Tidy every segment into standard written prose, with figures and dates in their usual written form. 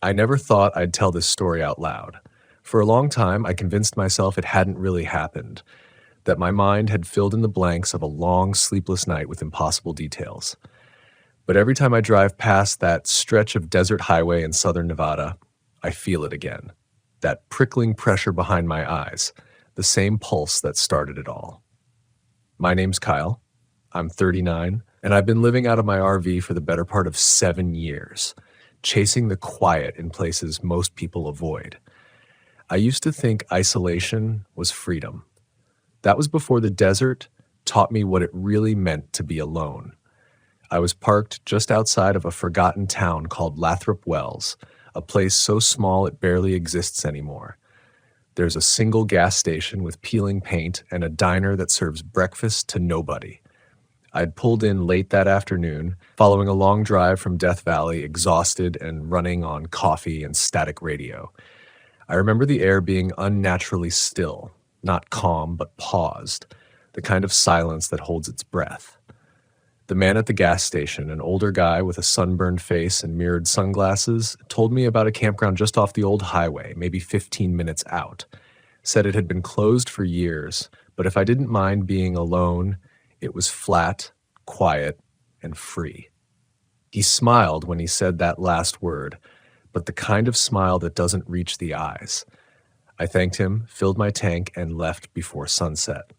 I never thought I'd tell this story out loud. For a long time, I convinced myself it hadn't really happened, that my mind had filled in the blanks of a long, sleepless night with impossible details. But every time I drive past that stretch of desert highway in southern Nevada, I feel it again. That prickling pressure behind my eyes, the same pulse that started it all. My name's Kyle. I'm 39, and I've been living out of my RV for the better part of 7 years, chasing the quiet in places most people avoid. I used to think isolation was freedom. That was before the desert taught me what it really meant to be alone. I was parked just outside of a forgotten town called Lathrop Wells, a place so small it barely exists anymore. There's a single gas station with peeling paint and a diner that serves breakfast to nobody. I'd pulled in late that afternoon, following a long drive from Death Valley, exhausted and running on coffee and static radio. I remember the air being unnaturally still, not calm but paused, the kind of silence that holds its breath. The man at the gas station, an older guy with a sunburned face and mirrored sunglasses, told me about a campground just off the old highway, maybe 15 minutes out. Said it had been closed for years, but if I didn't mind being alone, it was flat, quiet, and free. He smiled when he said that last word, but the kind of smile that doesn't reach the eyes. I thanked him, filled my tank, and left before sunset.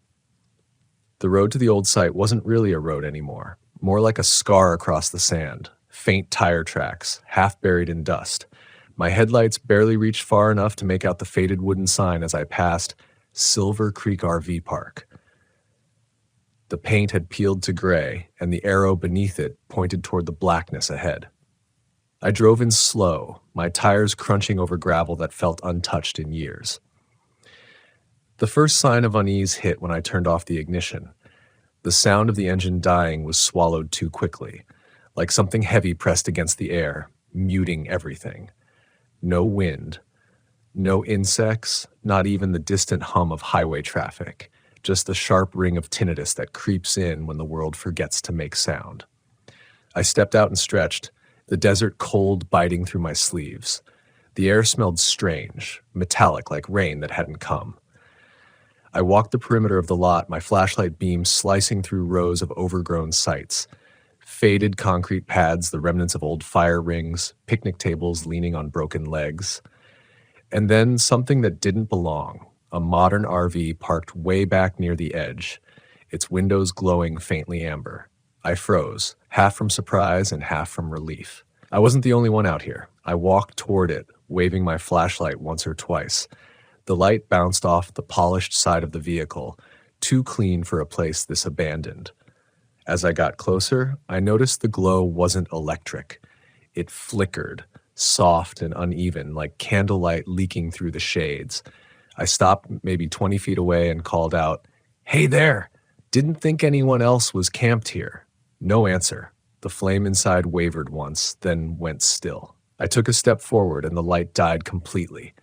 The road to the old site wasn't really a road anymore, more like a scar across the sand, faint tire tracks, half buried in dust. My headlights barely reached far enough to make out the faded wooden sign as I passed Silver Creek RV Park. The paint had peeled to gray, and the arrow beneath it pointed toward the blackness ahead. I drove in slow, my tires crunching over gravel that felt untouched in years. The first sign of unease hit when I turned off the ignition. The sound of the engine dying was swallowed too quickly, like something heavy pressed against the air, muting everything. No wind, no insects, not even the distant hum of highway traffic, just the sharp ring of tinnitus that creeps in when the world forgets to make sound. I stepped out and stretched, the desert cold biting through my sleeves. The air smelled strange, metallic like rain that hadn't come. I walked the perimeter of the lot, my flashlight beam slicing through rows of overgrown sites. Faded concrete pads, the remnants of old fire rings, picnic tables leaning on broken legs. And then something that didn't belong, a modern RV parked way back near the edge, its windows glowing faintly amber. I froze, half from surprise and half from relief. I wasn't the only one out here. I walked toward it, waving my flashlight once or twice. The light bounced off the polished side of the vehicle, too clean for a place this abandoned. As I got closer, I noticed the glow wasn't electric. It flickered, soft and uneven, like candlelight leaking through the shades. I stopped maybe 20 feet away and called out, "Hey there! Didn't think anyone else was camped here." No answer. The flame inside wavered once, then went still. I took a step forward and the light died completely.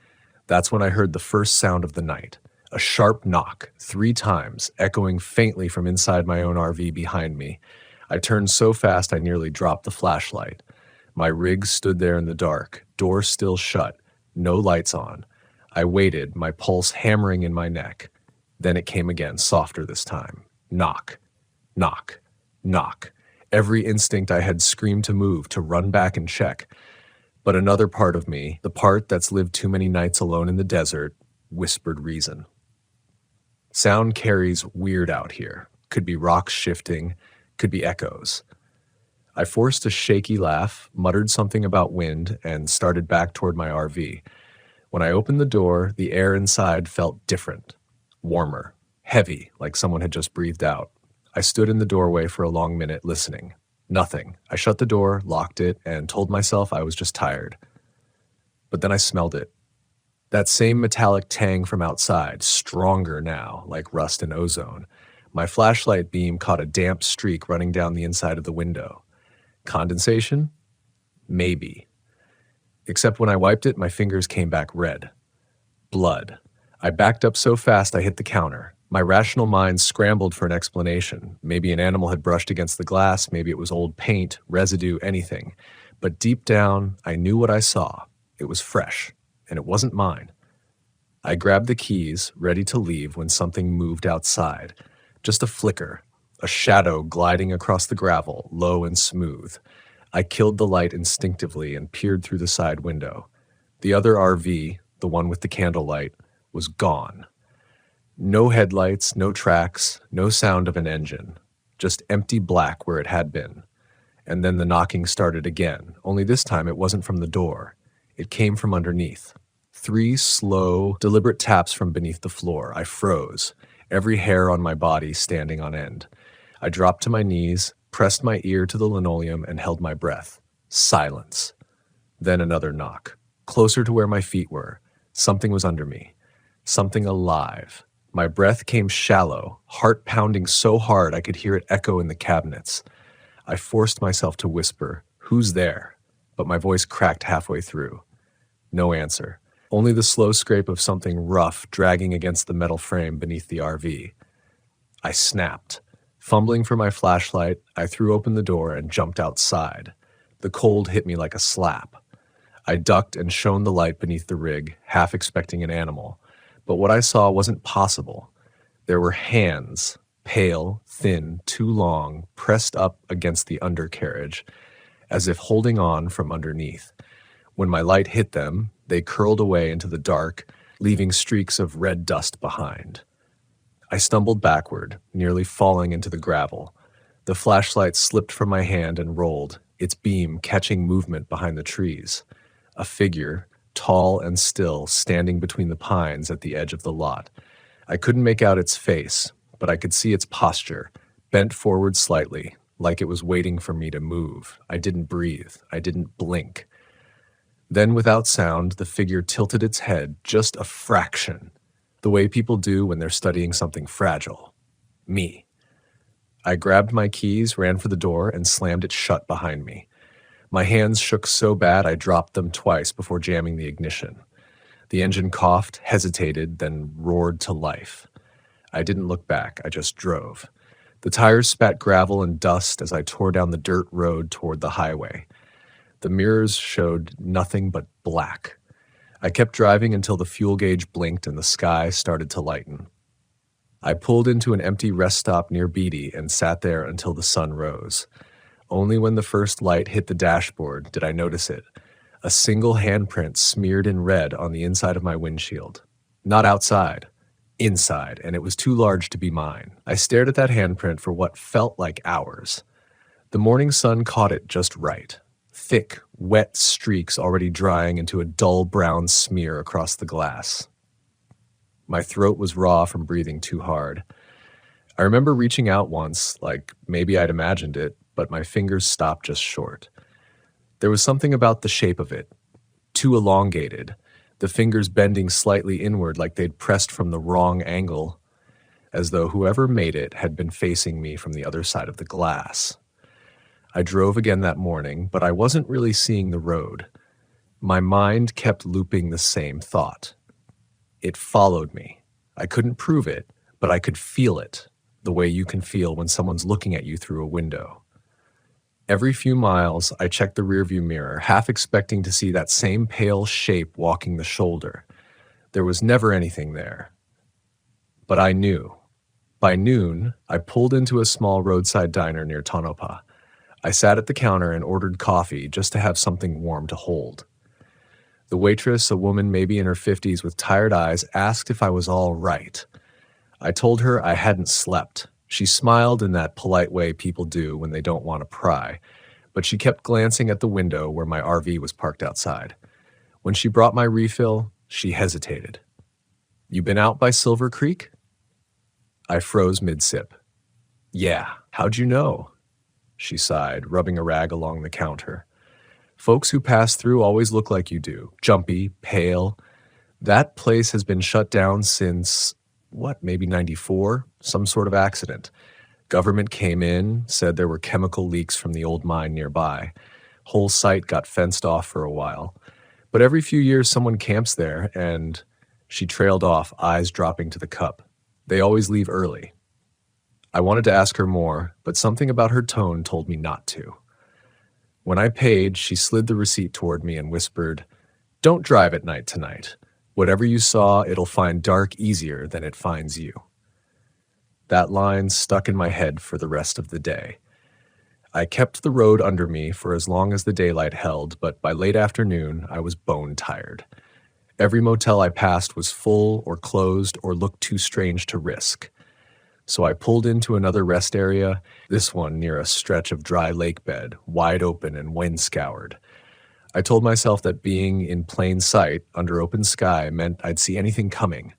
That's when I heard the first sound of the night, a sharp knock, 3 times, echoing faintly from inside my own RV behind me. I turned so fast I nearly dropped the flashlight. My rig stood there in the dark, door still shut, no lights on. I waited, my pulse hammering in my neck. Then it came again, softer this time. Knock, knock, knock. Every instinct I had screamed to move, to run back and check. But another part of me, the part that's lived too many nights alone in the desert, whispered reason. Sound carries weird out here. Could be rocks shifting, could be echoes. I forced a shaky laugh, muttered something about wind, and started back toward my RV. When I opened the door, the air inside felt different, warmer, heavy, like someone had just breathed out. I stood in the doorway for a long minute, listening. Nothing. I shut the door, locked it, and told myself I was just tired. But then I smelled it. That same metallic tang from outside, stronger now, like rust and ozone. My flashlight beam caught a damp streak running down the inside of the window. Condensation? Maybe. Except when I wiped it, my fingers came back red. Blood. I backed up so fast I hit the counter. My rational mind scrambled for an explanation. Maybe an animal had brushed against the glass, maybe it was old paint, residue, anything. But deep down, I knew what I saw. It was fresh, and it wasn't mine. I grabbed the keys, ready to leave, when something moved outside. Just a flicker, a shadow gliding across the gravel, low and smooth. I killed the light instinctively and peered through the side window. The other RV, the one with the candlelight, was gone. No headlights, no tracks, no sound of an engine. Just empty black where it had been. And then the knocking started again, only this time it wasn't from the door. It came from underneath. 3 slow, deliberate taps from beneath the floor. I froze, every hair on my body standing on end. I dropped to my knees, pressed my ear to the linoleum, and held my breath. Silence. Then another knock. Closer to where my feet were. Something was under me. Something alive. My breath came shallow, heart pounding so hard I could hear it echo in the cabinets. I forced myself to whisper, "Who's there?" But my voice cracked halfway through. No answer. Only the slow scrape of something rough dragging against the metal frame beneath the RV. I snapped. Fumbling for my flashlight, I threw open the door and jumped outside. The cold hit me like a slap. I ducked and shone the light beneath the rig, half expecting an animal. But what I saw wasn't possible. There were hands, pale, thin, too long, pressed up against the undercarriage, as if holding on from underneath. When my light hit them, they curled away into the dark, leaving streaks of red dust behind. I stumbled backward, nearly falling into the gravel. The flashlight slipped from my hand and rolled, its beam catching movement behind the trees. A figure, tall and still, standing between the pines at the edge of the lot. I couldn't make out its face, but I could see its posture, bent forward slightly, like it was waiting for me to move. I didn't breathe. I didn't blink. Then, without sound, the figure tilted its head just a fraction, the way people do when they're studying something fragile. Me. I grabbed my keys, ran for the door, and slammed it shut behind me. My hands shook so bad I dropped them twice before jamming the ignition. The engine coughed, hesitated, then roared to life. I didn't look back, I just drove. The tires spat gravel and dust as I tore down the dirt road toward the highway. The mirrors showed nothing but black. I kept driving until the fuel gauge blinked and the sky started to lighten. I pulled into an empty rest stop near Beatty and sat there until the sun rose. Only when the first light hit the dashboard did I notice it. A single handprint smeared in red on the inside of my windshield. Not outside, inside, and it was too large to be mine. I stared at that handprint for what felt like hours. The morning sun caught it just right. Thick, wet streaks already drying into a dull brown smear across the glass. My throat was raw from breathing too hard. I remember reaching out once, like maybe I'd imagined it, but my fingers stopped just short. There was something about the shape of it, too elongated, the fingers bending slightly inward like they'd pressed from the wrong angle, as though whoever made it had been facing me from the other side of the glass. I drove again that morning, but I wasn't really seeing the road. My mind kept looping the same thought. It followed me. I couldn't prove it, but I could feel it, the way you can feel when someone's looking at you through a window. Every few miles, I checked the rearview mirror, half expecting to see that same pale shape walking the shoulder. There was never anything there. But I knew. By noon, I pulled into a small roadside diner near Tonopah. I sat at the counter and ordered coffee just to have something warm to hold. The waitress, a woman maybe in her 50s with tired eyes, asked if I was all right. I told her I hadn't slept. She smiled in that polite way people do when they don't want to pry, but she kept glancing at the window where my RV was parked outside. When she brought my refill, she hesitated. "You been out by Silver Creek?" I froze mid-sip. "Yeah, how'd you know?" She sighed, rubbing a rag along the counter. "Folks who pass through always look like you do, jumpy, pale. That place has been shut down since, maybe 94? Some sort of accident. Government came in, said there were chemical leaks from the old mine nearby. Whole site got fenced off for a while. But every few years someone camps there and..." She trailed off, eyes dropping to the cup. "They always leave early." I wanted to ask her more, but something about her tone told me not to. When I paid, she slid the receipt toward me and whispered, Don't drive at night tonight. Whatever you saw, it'll find dark easier than it finds you. That line stuck in my head for the rest of the day. I kept the road under me for as long as the daylight held, but by late afternoon, I was bone tired. Every motel I passed was full or closed or looked too strange to risk. So I pulled into another rest area, this one near a stretch of dry lake bed, wide open and wind-scoured. I told myself that being in plain sight, under open sky, meant I'd see anything coming.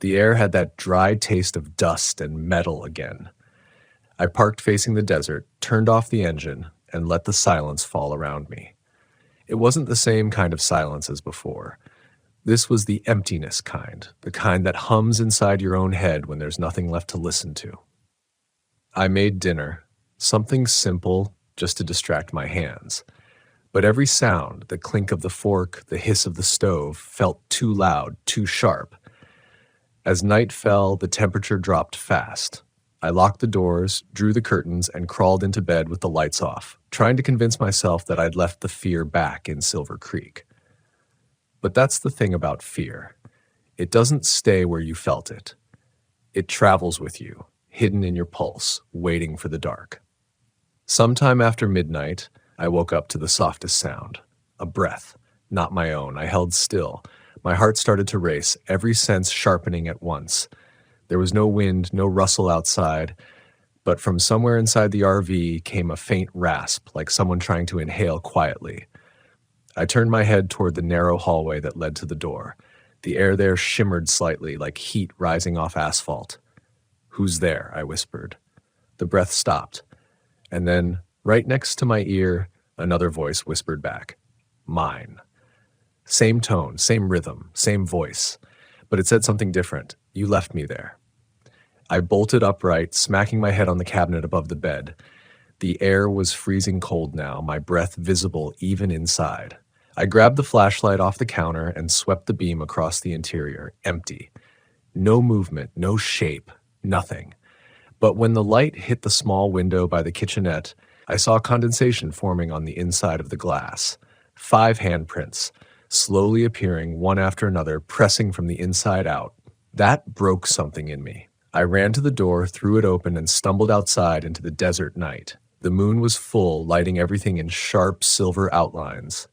The air had that dry taste of dust and metal again. I parked facing the desert, turned off the engine, and let the silence fall around me. It wasn't the same kind of silence as before. This was the emptiness kind, the kind that hums inside your own head when there's nothing left to listen to. I made dinner, something simple just to distract my hands. But every sound, the clink of the fork, the hiss of the stove, felt too loud, too sharp. As night fell, the temperature dropped fast. I locked the doors, drew the curtains, and crawled into bed with the lights off, trying to convince myself that I'd left the fear back in Silver Creek. But that's the thing about fear. It doesn't stay where you felt it. It travels with you, hidden in your pulse, waiting for the dark. Sometime after midnight, I woke up to the softest sound. A breath, not my own. I held still. My heart started to race, every sense sharpening at once. There was no wind, no rustle outside, but from somewhere inside the RV came a faint rasp, like someone trying to inhale quietly. I turned my head toward the narrow hallway that led to the door. The air there shimmered slightly, like heat rising off asphalt. "Who's there?" I whispered. The breath stopped, and then, right next to my ear, another voice whispered back, "Mine." Same tone, same rhythm, same voice, but it said something different. "You left me there." I bolted upright, smacking my head on the cabinet above the bed. The air was freezing cold now, my breath visible even inside. I grabbed the flashlight off the counter and swept the beam across the interior, empty. No movement, no shape, nothing. But when the light hit the small window by the kitchenette, I saw condensation forming on the inside of the glass. 5 handprints, slowly appearing one after another, pressing from the inside out. That broke something in me. I ran to the door, threw it open, and stumbled outside into the desert night. The moon was full, lighting everything in sharp silver outlines.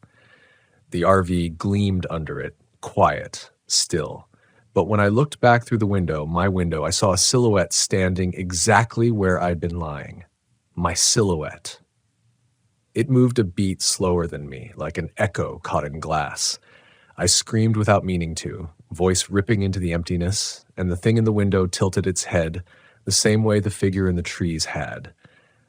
The RV gleamed under it, quiet, still. But when I looked back through the window, my window, I saw a silhouette standing exactly where I'd been lying. My silhouette. It moved a beat slower than me, like an echo caught in glass. I screamed without meaning to, voice ripping into the emptiness, and the thing in the window tilted its head, the same way the figure in the trees had.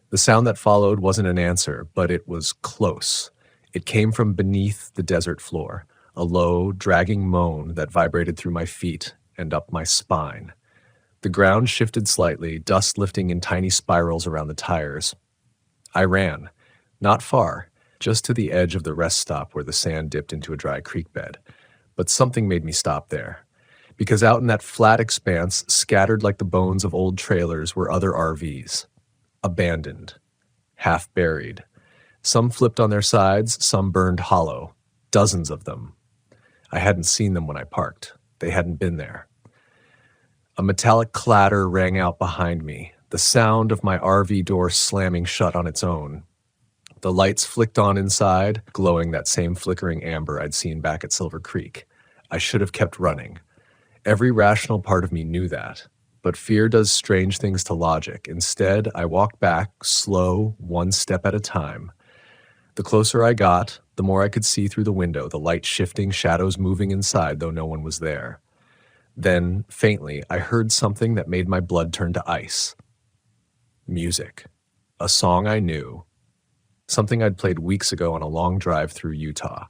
The sound that followed wasn't an answer, but it was close. It came from beneath the desert floor, a low, dragging moan that vibrated through my feet and up my spine. The ground shifted slightly, dust lifting in tiny spirals around the tires. I ran, not far, just to the edge of the rest stop where the sand dipped into a dry creek bed. But something made me stop there. Because out in that flat expanse, scattered like the bones of old trailers, were other RVs. Abandoned. Half buried. Some flipped on their sides, some burned hollow. Dozens of them. I hadn't seen them when I parked. They hadn't been there. A metallic clatter rang out behind me, the sound of my RV door slamming shut on its own. The lights flicked on inside, glowing that same flickering amber I'd seen back at Silver Creek. I should have kept running. Every rational part of me knew that. But fear does strange things to logic. Instead, I walked back, slow, one step at a time. The closer I got, the more I could see through the window, the light shifting, shadows moving inside, though no one was there. Then, faintly, I heard something that made my blood turn to ice. Music. A song I knew. Something I'd played weeks ago on a long drive through Utah.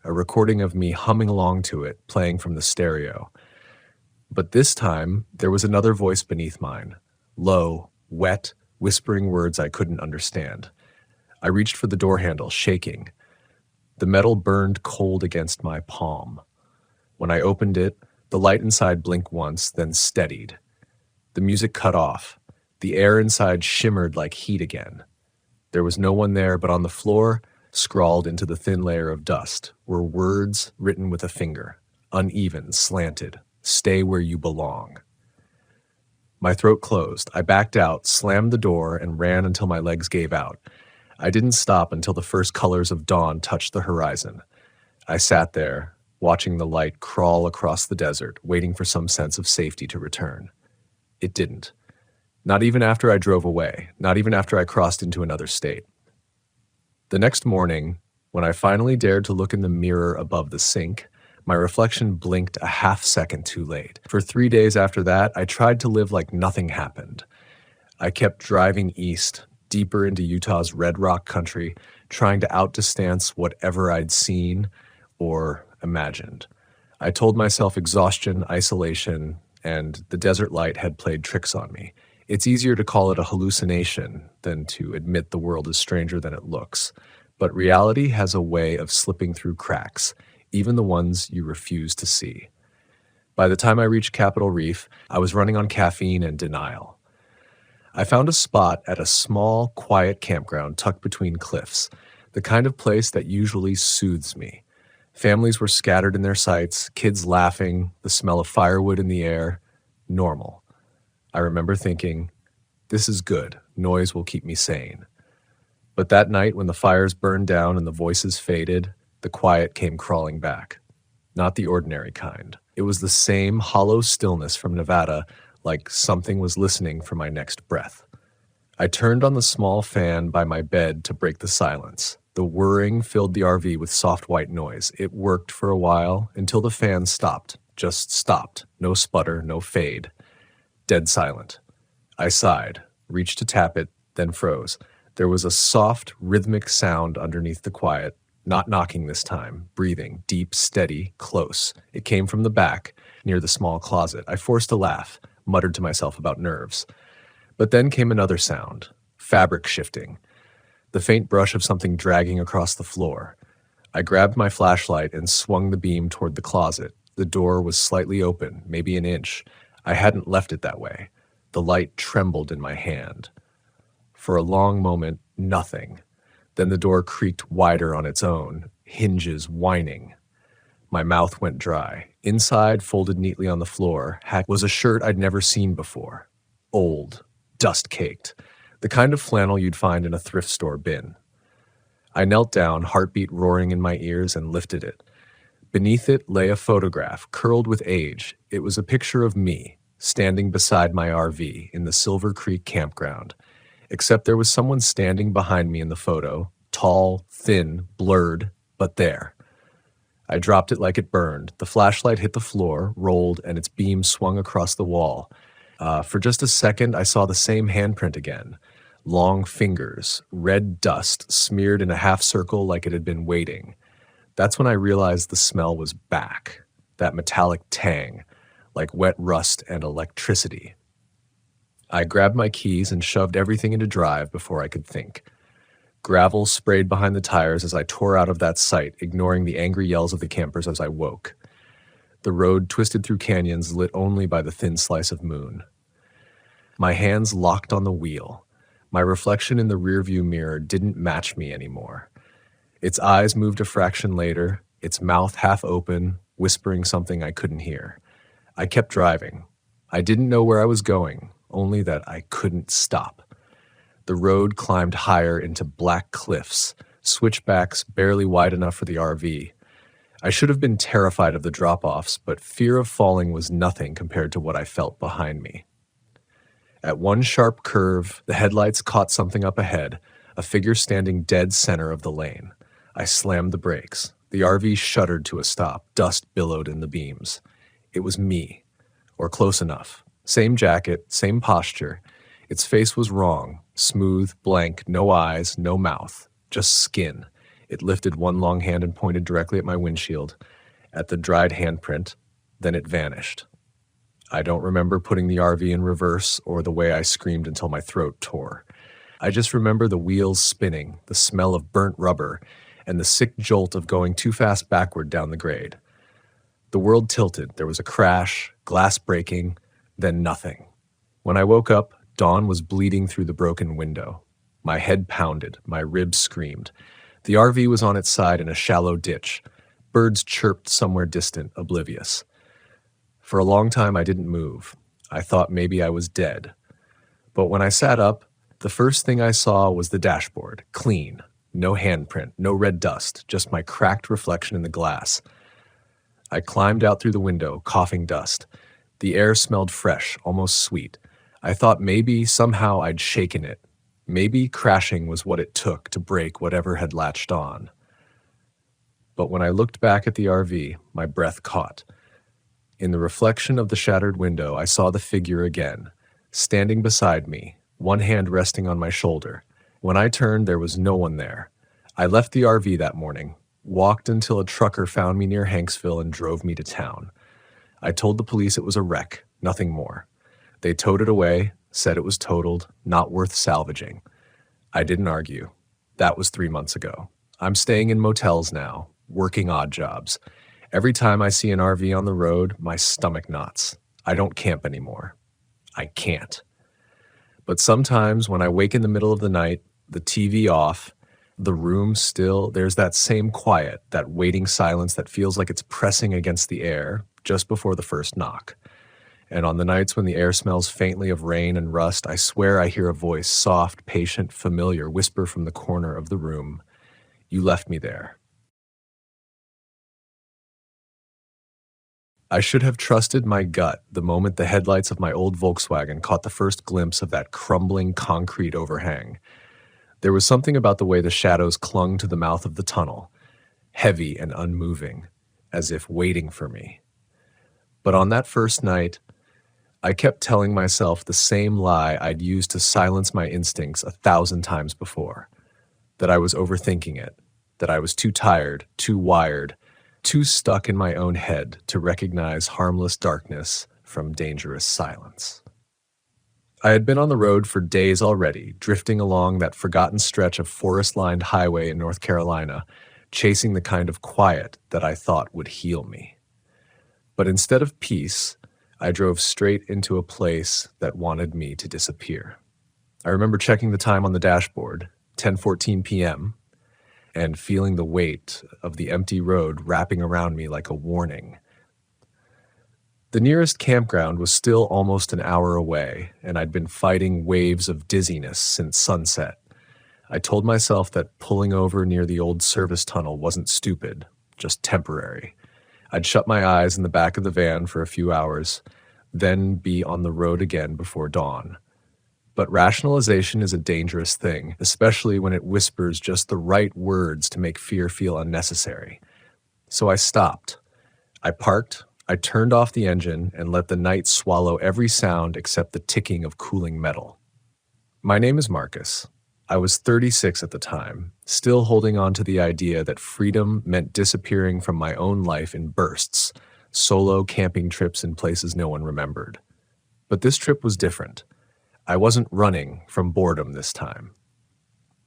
A recording of me humming along to it, playing from the stereo. But this time, there was another voice beneath mine. Low, wet, whispering words I couldn't understand. I reached for the door handle, shaking. The metal burned cold against my palm. When I opened it, the light inside blinked once, then steadied. The music cut off. The air inside shimmered like heat again. There was no one there, but on the floor, Scrawled into the thin layer of dust were words written with a finger, uneven, slanted. Stay where you belong. My throat closed. I backed out, slammed the door, and ran until my legs gave out. I didn't stop until the first colors of dawn touched the horizon. I sat there, watching the light crawl across the desert, waiting for some sense of safety to return. It didn't. Not even after I drove away, not even after I crossed into another state. The next morning, when I finally dared to look in the mirror above the sink, my reflection blinked a half second too late. For 3 days after that, I tried to live like nothing happened. I kept driving east, deeper into Utah's red rock country, trying to outdistance whatever I'd seen or imagined. I told myself exhaustion, isolation, and the desert light had played tricks on me. It's easier to call it a hallucination than to admit the world is stranger than it looks. But reality has a way of slipping through cracks, even the ones you refuse to see. By the time I reached Capitol Reef, I was running on caffeine and denial. I found a spot at a small, quiet campground tucked between cliffs, the kind of place that usually soothes me. Families were scattered in their sites, kids laughing, the smell of firewood in the air. Normal. I remember thinking, this is good. Noise will keep me sane. But that night when the fires burned down and the voices faded, the quiet came crawling back. Not the ordinary kind. It was the same hollow stillness from Nevada, like something was listening for my next breath. I turned on the small fan by my bed to break the silence. The whirring filled the RV with soft white noise. It worked for a while until the fan stopped. Just stopped. No sputter, no fade. Dead silent. I sighed, reached to tap it, then froze. There was a soft, rhythmic sound underneath the quiet, not knocking this time, breathing, deep, steady, close. It came from the back, near the small closet. I forced a laugh, muttered to myself about nerves. But then came another sound, fabric shifting, the faint brush of something dragging across the floor. I grabbed my flashlight and swung the beam toward the closet. The door was slightly open, maybe an inch. I hadn't left it that way. The light trembled in my hand. For a long moment, nothing. Then the door creaked wider on its own, hinges whining. My mouth went dry. Inside, folded neatly on the floor, was a shirt I'd never seen before. Old, dust-caked, the kind of flannel you'd find in a thrift store bin. I knelt down, heartbeat roaring in my ears, and lifted it. Beneath it lay a photograph, curled with age. It was a picture of me, standing beside my RV in the Silver Creek campground. Except there was someone standing behind me in the photo, tall, thin, blurred, but there. I dropped it like it burned. The flashlight hit the floor, rolled, and its beam swung across the wall. For just a second, I saw the same handprint again. Long fingers, red dust smeared in a half circle like it had been waiting. That's when I realized the smell was back, that metallic tang, like wet rust and electricity. I grabbed my keys and shoved everything into drive before I could think. Gravel sprayed behind the tires as I tore out of that site, ignoring the angry yells of the campers as I woke. The road twisted through canyons lit only by the thin slice of moon. My hands locked on the wheel. My reflection in the rearview mirror didn't match me anymore. Its eyes moved a fraction later, its mouth half open, whispering something I couldn't hear. I kept driving. I didn't know where I was going, only that I couldn't stop. The road climbed higher into black cliffs, switchbacks barely wide enough for the RV. I should have been terrified of the drop-offs, but fear of falling was nothing compared to what I felt behind me. At one sharp curve, the headlights caught something up ahead, a figure standing dead center of the lane. I slammed the brakes. The RV shuddered to a stop. Dust billowed in the beams. It was me, or close enough. Same jacket, same posture. Its face was wrong, smooth, blank, no eyes, no mouth, just skin. It lifted one long hand and pointed directly at my windshield, at the dried handprint, then it vanished. I don't remember putting the RV in reverse or the way I screamed until my throat tore. I just remember the wheels spinning, the smell of burnt rubber, and the sick jolt of going too fast backward down the grade. The world tilted. There was a crash, glass breaking, then nothing. When I woke up, dawn was bleeding through the broken window. My head pounded, my ribs screamed. The RV was on its side in a shallow ditch. Birds chirped somewhere distant, oblivious. For a long time, I didn't move. I thought maybe I was dead. But when I sat up, the first thing I saw was the dashboard, clean. No handprint, no red dust, just my cracked reflection in the glass. I climbed out through the window, coughing dust. The air smelled fresh, almost sweet. I thought maybe somehow I'd shaken it. Maybe crashing was what it took to break whatever had latched on. But when I looked back at the RV, my breath caught. In the reflection of the shattered window, I saw the figure again, standing beside me, one hand resting on my shoulder. When I turned, there was no one there. I left the RV that morning, walked until a trucker found me near Hanksville and drove me to town. I told the police it was a wreck, nothing more. They towed it away, said it was totaled, not worth salvaging. I didn't argue. That was 3 months ago. I'm staying in motels now, working odd jobs. Every time I see an RV on the road, my stomach knots. I don't camp anymore. I can't. But sometimes when I wake in the middle of the night, the TV off, the room still, there's that same quiet, that waiting silence that feels like it's pressing against the air just before the first knock. And on the nights when the air smells faintly of rain and rust, I swear I hear a voice, soft, patient, familiar, whisper from the corner of the room, "You left me there." I should have trusted my gut the moment the headlights of my old Volkswagen caught the first glimpse of that crumbling concrete overhang. There was something about the way the shadows clung to the mouth of the tunnel, heavy and unmoving, as if waiting for me. But on that first night, I kept telling myself the same lie I'd used to silence my instincts 1,000 times before, that I was overthinking it, that I was too tired, too wired, too stuck in my own head to recognize harmless darkness from dangerous silence. I had been on the road for days already, drifting along that forgotten stretch of forest-lined highway in North Carolina, chasing the kind of quiet that I thought would heal me. But instead of peace, I drove straight into a place that wanted me to disappear. I remember checking the time on the dashboard, 10:14 p.m., and feeling the weight of the empty road wrapping around me like a warning. The nearest campground was still almost an hour away, and I'd been fighting waves of dizziness since sunset. I told myself that pulling over near the old service tunnel wasn't stupid, just temporary. I'd shut my eyes in the back of the van for a few hours, then be on the road again before dawn. But rationalization is a dangerous thing, especially when it whispers just the right words to make fear feel unnecessary. So I stopped. I parked, I turned off the engine, and let the night swallow every sound except the ticking of cooling metal. My name is Marcus. I was 36 at the time, still holding on to the idea that freedom meant disappearing from my own life in bursts, solo camping trips in places no one remembered. But this trip was different. I wasn't running from boredom this time.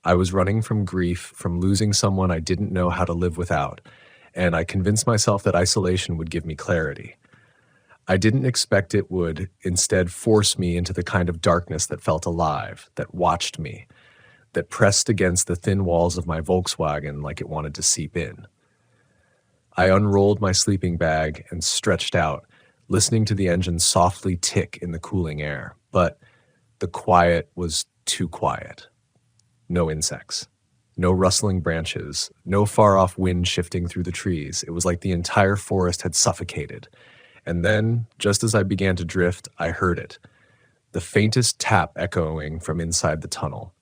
I was running from grief, from losing someone I didn't know how to live without, and I convinced myself that isolation would give me clarity. I didn't expect it would instead force me into the kind of darkness that felt alive, that watched me, that pressed against the thin walls of my Volkswagen like it wanted to seep in. I unrolled my sleeping bag and stretched out, listening to the engine softly tick in the cooling air, but the quiet was too quiet. No insects, no rustling branches, no far-off wind shifting through the trees. It was like the entire forest had suffocated. And then, just as I began to drift, I heard it, the faintest tap echoing from inside the tunnel.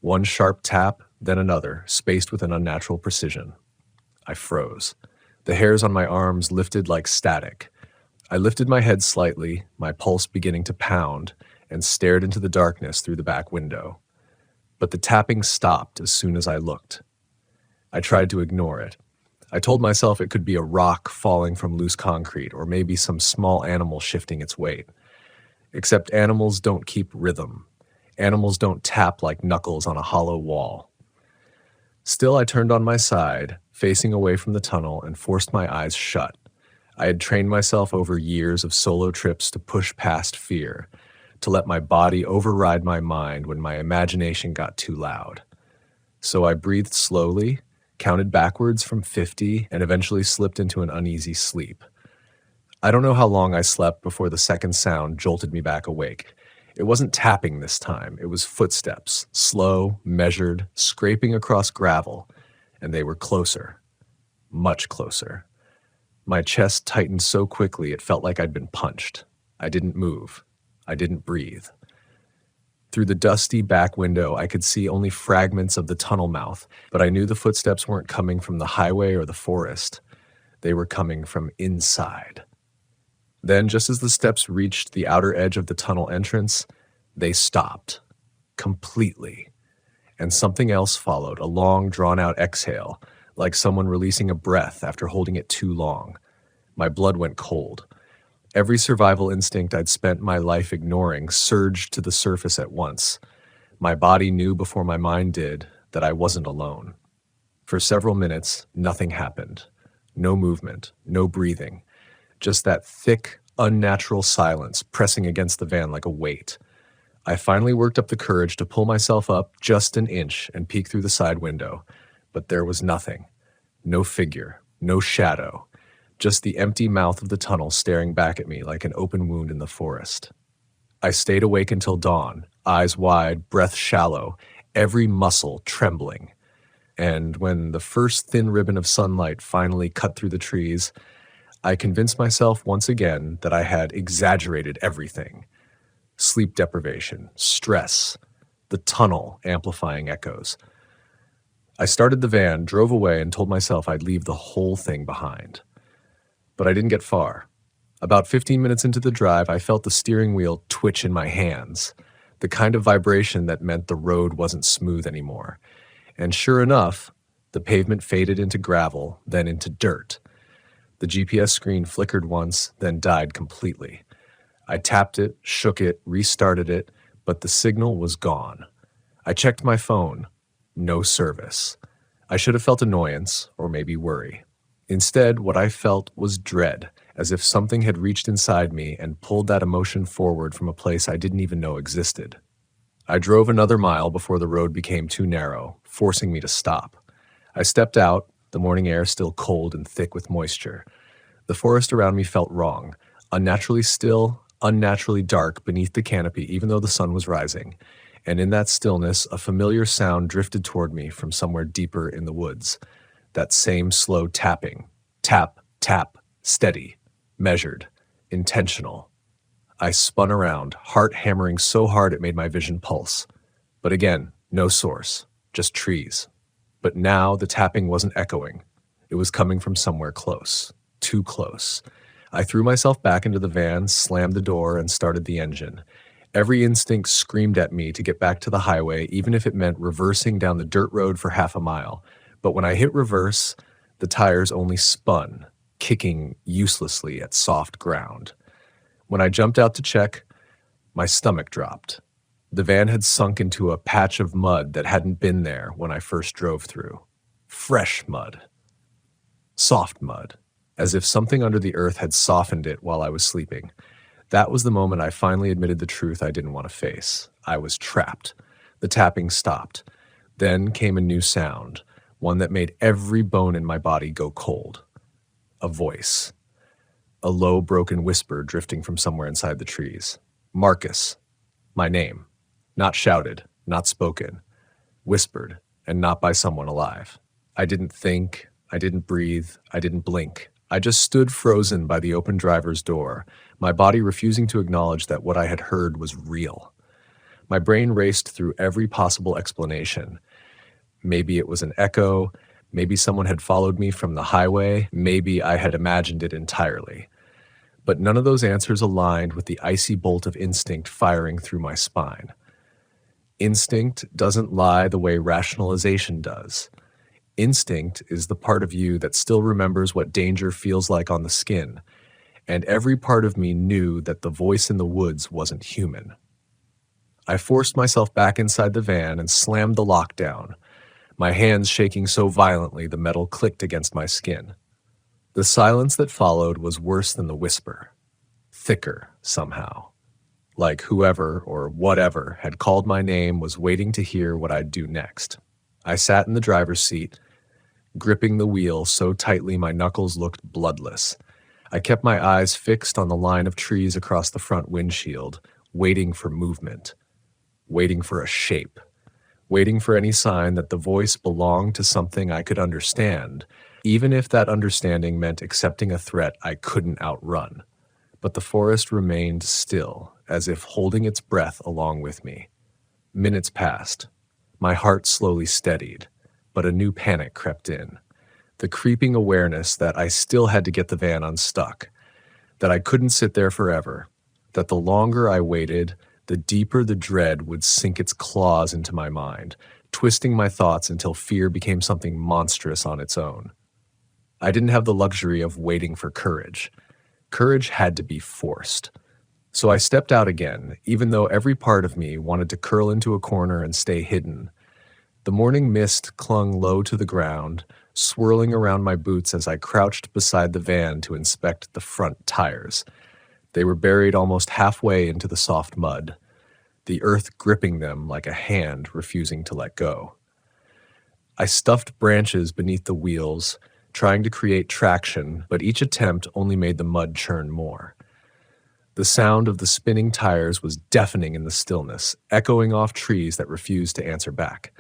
One sharp tap, then another, spaced with an unnatural precision. I froze. The hairs on my arms lifted like static. I lifted my head slightly, my pulse beginning to pound, and stared into the darkness through the back window. But the tapping stopped as soon as I looked. I tried to ignore it. I told myself it could be a rock falling from loose concrete, or maybe some small animal shifting its weight. Except animals don't keep rhythm. Animals don't tap like knuckles on a hollow wall. Still, I turned on my side, facing away from the tunnel, and forced my eyes shut. I had trained myself over years of solo trips to push past fear, to let my body override my mind when my imagination got too loud. So I breathed slowly, counted backwards from 50, and eventually slipped into an uneasy sleep. I don't know how long I slept before the second sound jolted me back awake. It wasn't tapping this time, it was footsteps, slow, measured, scraping across gravel, and they were closer, much closer. My chest tightened so quickly it felt like I'd been punched. I didn't move. I didn't breathe. Through the dusty back window, I could see only fragments of the tunnel mouth, but I knew the footsteps weren't coming from the highway or the forest. They were coming from inside. Then, just as the steps reached the outer edge of the tunnel entrance, they stopped. Completely. And something else followed, a long, drawn-out exhale, like someone releasing a breath after holding it too long. My blood went cold. Every survival instinct I'd spent my life ignoring surged to the surface at once. My body knew before my mind did that I wasn't alone. For several minutes, nothing happened. No movement, no breathing. Just that thick, unnatural silence pressing against the van like a weight. I finally worked up the courage to pull myself up just an inch and peek through the side window, but there was nothing. No figure, no shadow, just the empty mouth of the tunnel staring back at me like an open wound in the forest. I stayed awake until dawn, eyes wide, breath shallow, every muscle trembling. And when the first thin ribbon of sunlight finally cut through the trees, I convinced myself once again that I had exaggerated everything. Sleep deprivation, stress, the tunnel amplifying echoes. I started the van, drove away, and told myself I'd leave the whole thing behind. But I didn't get far. About 15 minutes into the drive, I felt the steering wheel twitch in my hands, the kind of vibration that meant the road wasn't smooth anymore. And sure enough, the pavement faded into gravel, then into dirt. The GPS screen flickered once, then died completely. I tapped it, shook it, restarted it, but the signal was gone. I checked my phone. No service. I should have felt annoyance, or maybe worry. Instead, what I felt was dread, as if something had reached inside me and pulled that emotion forward from a place I didn't even know existed. I drove another mile before the road became too narrow, forcing me to stop. I stepped out, the morning air still cold and thick with moisture. The forest around me felt wrong, unnaturally still, unnaturally dark beneath the canopy even though the sun was rising. And in that stillness, a familiar sound drifted toward me from somewhere deeper in the woods. That same slow tapping. Tap, tap, steady, measured, intentional. I spun around, heart hammering so hard it made my vision pulse. But again, no source, just trees. But now the tapping wasn't echoing. It was coming from somewhere close, too close. I threw myself back into the van, slammed the door, and started the engine. Every instinct screamed at me to get back to the highway, even if it meant reversing down the dirt road for half a mile. But when I hit reverse, the tires only spun, kicking uselessly at soft ground. When I jumped out to check, my stomach dropped. The van had sunk into a patch of mud that hadn't been there when I first drove through. Fresh mud. Soft mud, as if something under the earth had softened it while I was sleeping. That was the moment I finally admitted the truth I didn't want to face. I was trapped. The tapping stopped. Then came a new sound, one that made every bone in my body go cold. A voice. A low, broken whisper drifting from somewhere inside the trees. Marcus. My name. Not shouted, not spoken. Whispered, and not by someone alive. I didn't think, I didn't breathe, I didn't blink. I just stood frozen by the open driver's door, my body refusing to acknowledge that what I had heard was real. My brain raced through every possible explanation. Maybe it was an echo, maybe someone had followed me from the highway, maybe I had imagined it entirely. But none of those answers aligned with the icy bolt of instinct firing through my spine. Instinct doesn't lie the way rationalization does. Instinct is the part of you that still remembers what danger feels like on the skin, and every part of me knew that the voice in the woods wasn't human. I forced myself back inside the van and slammed the lock down, my hands shaking so violently the metal clicked against my skin. The silence that followed was worse than the whisper, thicker somehow. Like whoever or whatever had called my name was waiting to hear what I'd do next. I sat in the driver's seat, gripping the wheel so tightly my knuckles looked bloodless. I kept my eyes fixed on the line of trees across the front windshield, waiting for movement, waiting for a shape, waiting for any sign that the voice belonged to something I could understand, even if that understanding meant accepting a threat I couldn't outrun. But the forest remained still, as if holding its breath along with me. Minutes passed. My heart slowly steadied, but a new panic crept in. The creeping awareness that I still had to get the van unstuck, that I couldn't sit there forever, that the longer I waited, the deeper the dread would sink its claws into my mind, twisting my thoughts until fear became something monstrous on its own. I didn't have the luxury of waiting for courage. Courage had to be forced. So I stepped out again, even though every part of me wanted to curl into a corner and stay hidden. The morning mist clung low to the ground, swirling around my boots as I crouched beside the van to inspect the front tires. They were buried almost halfway into the soft mud, the earth gripping them like a hand refusing to let go. I stuffed branches beneath the wheels, trying to create traction, but each attempt only made the mud churn more. The sound of the spinning tires was deafening in the stillness, echoing off trees that refused to answer back.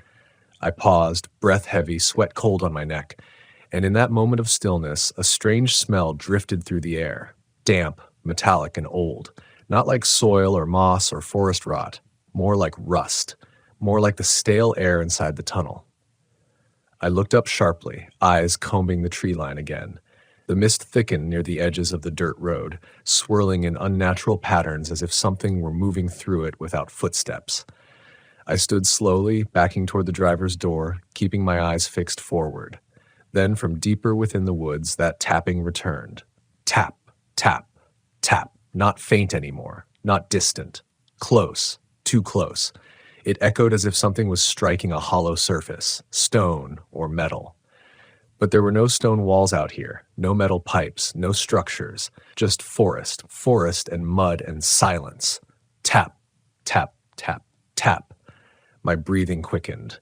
I paused, breath heavy, sweat cold on my neck, and in that moment of stillness, a strange smell drifted through the air, damp, metallic, and old, not like soil or moss or forest rot, more like rust, more like the stale air inside the tunnel. I looked up sharply, eyes combing the tree line again. The mist thickened near the edges of the dirt road, swirling in unnatural patterns as if something were moving through it without footsteps. I stood slowly, backing toward the driver's door, keeping my eyes fixed forward. Then, from deeper within the woods, that tapping returned. Tap, tap, tap. Not faint anymore, not distant. Close, too close. It echoed as if something was striking a hollow surface, stone or metal. But there were no stone walls out here, no metal pipes, no structures, just forest and mud and silence. Tap, tap, tap, tap. My breathing quickened.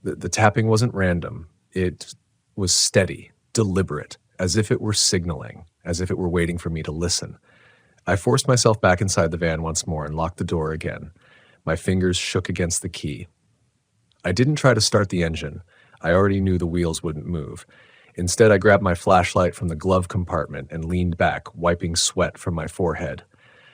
The tapping wasn't random. It was steady, deliberate, as if it were signaling, as if it were waiting for me to listen. I forced myself back inside the van once more and locked the door again. My fingers shook against the key. I didn't try to start the engine. I already knew the wheels wouldn't move. Instead, I grabbed my flashlight from the glove compartment and leaned back, wiping sweat from my forehead.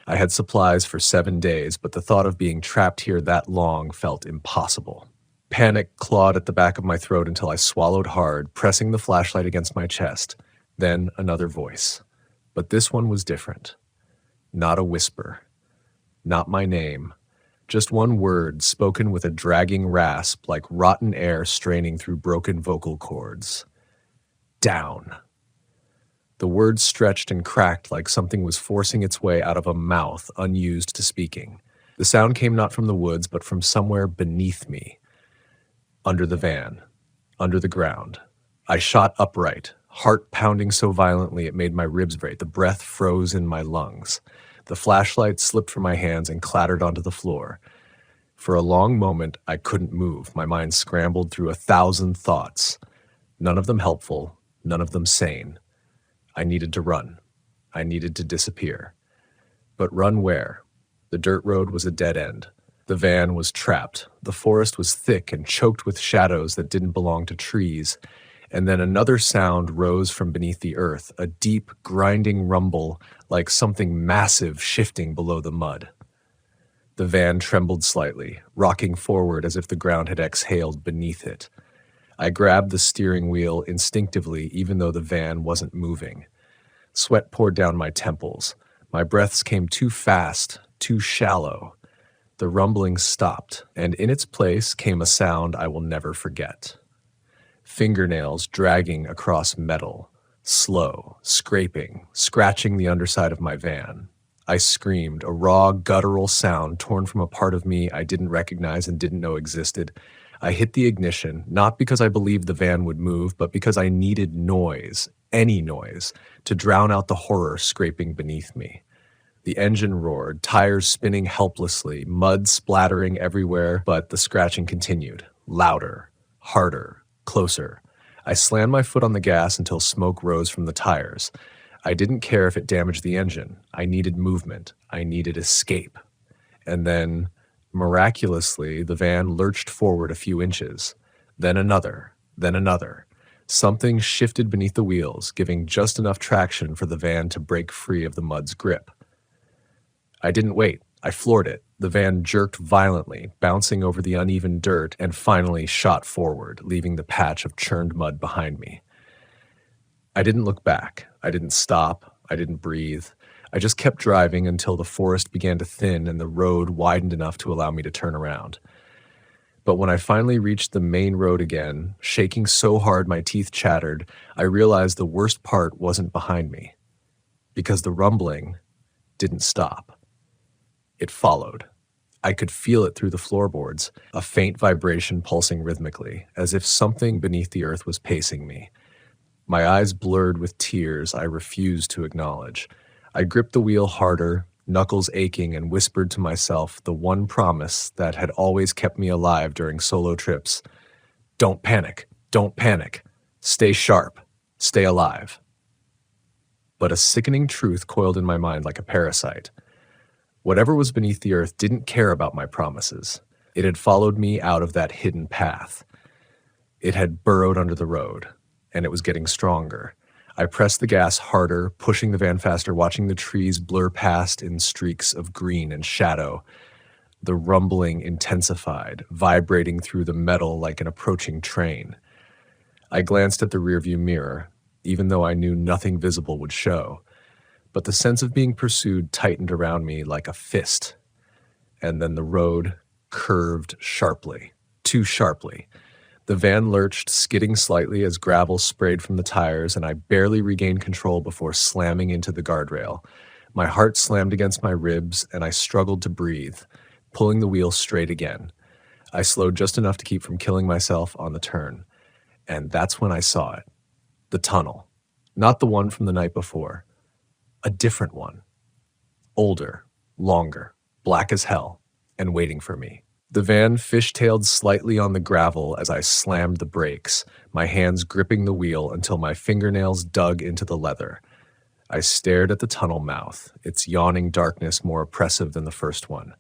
I had supplies for 7 days, but the thought of being trapped here that long felt impossible. Panic clawed at the back of my throat until I swallowed hard, pressing the flashlight against my chest. Then another voice. But this one was different. Not a whisper. Not my name. Just one word spoken with a dragging rasp like rotten air straining through broken vocal cords. Down. The word stretched and cracked like something was forcing its way out of a mouth unused to speaking. The sound came not from the woods, but from somewhere beneath me. Under the van. Under the ground. I shot upright, heart pounding so violently it made my ribs break. The breath froze in my lungs. The flashlight slipped from my hands and clattered onto the floor. For a long moment, I couldn't move. My mind scrambled through 1,000 thoughts. None of them helpful, none of them sane. I needed to run. I needed to disappear. But run where? The dirt road was a dead end. The van was trapped. The forest was thick and choked with shadows that didn't belong to trees. And then another sound rose from beneath the earth, a deep, grinding rumble like something massive shifting below the mud. The van trembled slightly, rocking forward as if the ground had exhaled beneath it. I grabbed the steering wheel instinctively, even though the van wasn't moving. Sweat poured down my temples. My breaths came too fast, too shallow. The rumbling stopped, and in its place came a sound I will never forget. Fingernails dragging across metal, slow, scraping, scratching the underside of my van. I screamed, a raw, guttural sound torn from a part of me I didn't recognize and didn't know existed. I hit the ignition, not because I believed the van would move, but because I needed noise, any noise, to drown out the horror scraping beneath me. The engine roared, tires spinning helplessly, mud splattering everywhere, but the scratching continued, louder, harder, closer. I slammed my foot on the gas until smoke rose from the tires. I didn't care if it damaged the engine. I needed movement. I needed escape. And then, miraculously, the van lurched forward a few inches. Then another. Then another. Something shifted beneath the wheels, giving just enough traction for the van to break free of the mud's grip. I didn't wait. I floored it. The van jerked violently, bouncing over the uneven dirt, and finally shot forward, leaving the patch of churned mud behind me. I didn't look back. I didn't stop. I didn't breathe. I just kept driving until the forest began to thin and the road widened enough to allow me to turn around. But when I finally reached the main road again, shaking so hard my teeth chattered, I realized the worst part wasn't behind me, because the rumbling didn't stop. It followed. I could feel it through the floorboards, a faint vibration pulsing rhythmically, as if something beneath the earth was pacing me. My eyes blurred with tears I refused to acknowledge. I gripped the wheel harder, knuckles aching, and whispered to myself the one promise that had always kept me alive during solo trips. Don't panic. Don't panic. Stay sharp. Stay alive. But a sickening truth coiled in my mind like a parasite. Whatever was beneath the earth didn't care about my promises. It had followed me out of that hidden path. It had burrowed under the road, and it was getting stronger. I pressed the gas harder, pushing the van faster, watching the trees blur past in streaks of green and shadow. The rumbling intensified, vibrating through the metal like an approaching train. I glanced at the rearview mirror, even though I knew nothing visible would show. But the sense of being pursued tightened around me like a fist. And then the road curved sharply, too sharply. The van lurched, skidding slightly as gravel sprayed from the tires, and I barely regained control before slamming into the guardrail. My heart slammed against my ribs, and I struggled to breathe, pulling the wheel straight again. I slowed just enough to keep from killing myself on the turn. And that's when I saw it. The tunnel. Not the one from the night before. A different one. Older, longer, black as hell, and waiting for me. The van fishtailed slightly on the gravel as I slammed the brakes, my hands gripping the wheel until my fingernails dug into the leather. I stared at the tunnel mouth, its yawning darkness more oppressive than the first one.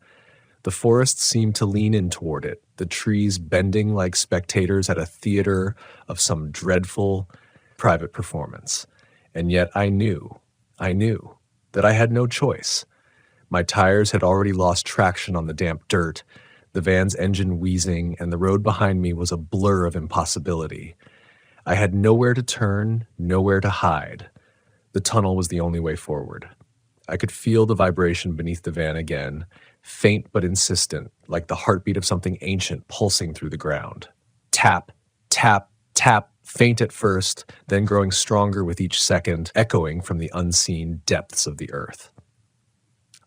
The forest seemed to lean in toward it, the trees bending like spectators at a theater of some dreadful private performance. And yet I knew that I had no choice. My tires had already lost traction on the damp dirt, the van's engine wheezing, and the road behind me was a blur of impossibility. I had nowhere to turn, nowhere to hide. The tunnel was the only way forward. I could feel the vibration beneath the van again, faint but insistent, like the heartbeat of something ancient pulsing through the ground. Tap, tap, tap, faint at first, then growing stronger with each second, echoing from the unseen depths of the earth.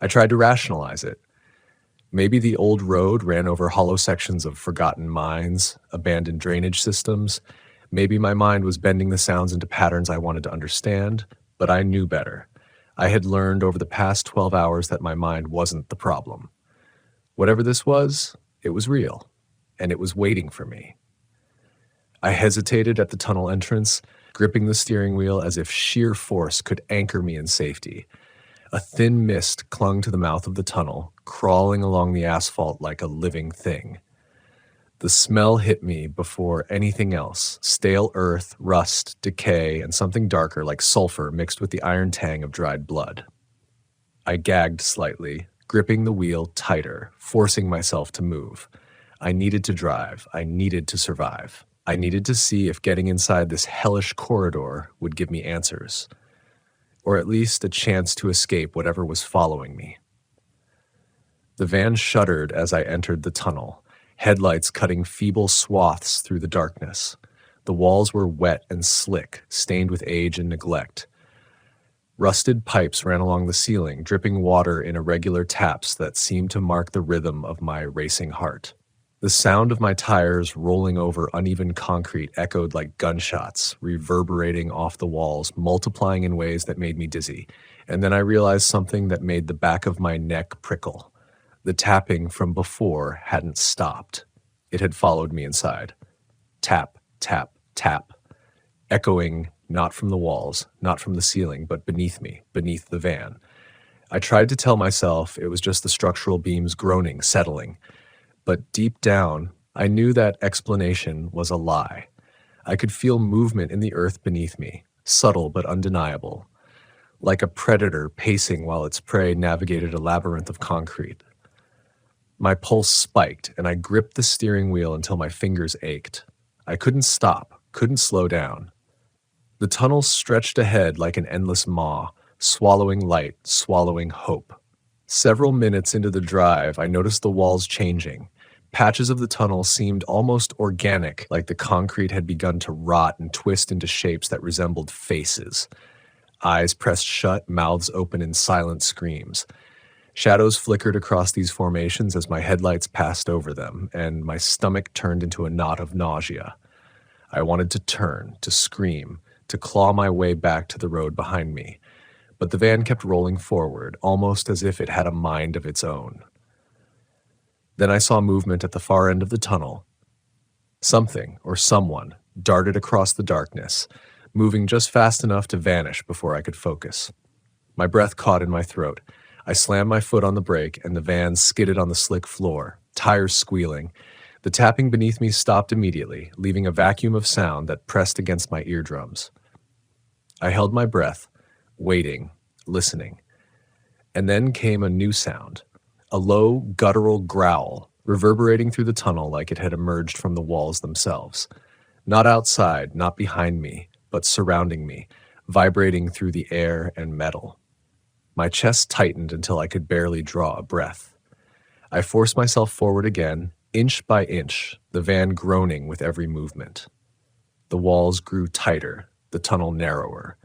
I tried to rationalize it. Maybe the old road ran over hollow sections of forgotten mines, abandoned drainage systems. Maybe my mind was bending the sounds into patterns I wanted to understand, but I knew better. I had learned over the past 12 hours that my mind wasn't the problem. Whatever this was, it was real, and it was waiting for me. I hesitated at the tunnel entrance, gripping the steering wheel as if sheer force could anchor me in safety. A thin mist clung to the mouth of the tunnel, crawling along the asphalt like a living thing. The smell hit me before anything else, stale earth, rust, decay, and something darker like sulfur mixed with the iron tang of dried blood. I gagged slightly, gripping the wheel tighter, forcing myself to move. I needed to drive. I needed to survive. I needed to see if getting inside this hellish corridor would give me answers, or at least a chance to escape whatever was following me. The van shuddered as I entered the tunnel, headlights cutting feeble swaths through the darkness. The walls were wet and slick, stained with age and neglect. Rusted pipes ran along the ceiling, dripping water in irregular taps that seemed to mark the rhythm of my racing heart. The sound of my tires rolling over uneven concrete echoed like gunshots, reverberating off the walls, multiplying in ways that made me dizzy. And then I realized something that made the back of my neck prickle. The tapping from before hadn't stopped. It had followed me inside. Tap, tap, tap. echoing not from the walls, not from the ceiling, but beneath me, beneath the van. I tried to tell myself it was just the structural beams groaning, settling, but deep down, I knew that explanation was a lie. I could feel movement in the earth beneath me, subtle but undeniable, like a predator pacing while its prey navigated a labyrinth of concrete. My pulse spiked, and I gripped the steering wheel until my fingers ached. I couldn't stop, couldn't slow down. The tunnel stretched ahead like an endless maw, swallowing light, swallowing hope. Several minutes into the drive, I noticed the walls changing. Patches of the tunnel seemed almost organic, like the concrete had begun to rot and twist into shapes that resembled faces. Eyes pressed shut, mouths open in silent screams. Shadows flickered across these formations as my headlights passed over them, and my stomach turned into a knot of nausea. I wanted to turn, to scream, to claw my way back to the road behind me, but the van kept rolling forward, almost as if it had a mind of its own. Then I saw movement at the far end of the tunnel. Something, or someone, darted across the darkness, moving just fast enough to vanish before I could focus. My breath caught in my throat. I slammed my foot on the brake, and the van skidded on the slick floor, tires squealing. The tapping beneath me stopped immediately, leaving a vacuum of sound that pressed against my eardrums. I held my breath, waiting, listening. And then came a new sound, a low, guttural growl, reverberating through the tunnel like it had emerged from the walls themselves. Not outside, not behind me, but surrounding me, vibrating through the air and metal. My chest tightened until I could barely draw a breath. I forced myself forward again, inch by inch, the van groaning with every movement. The walls grew tighter, the tunnel narrower.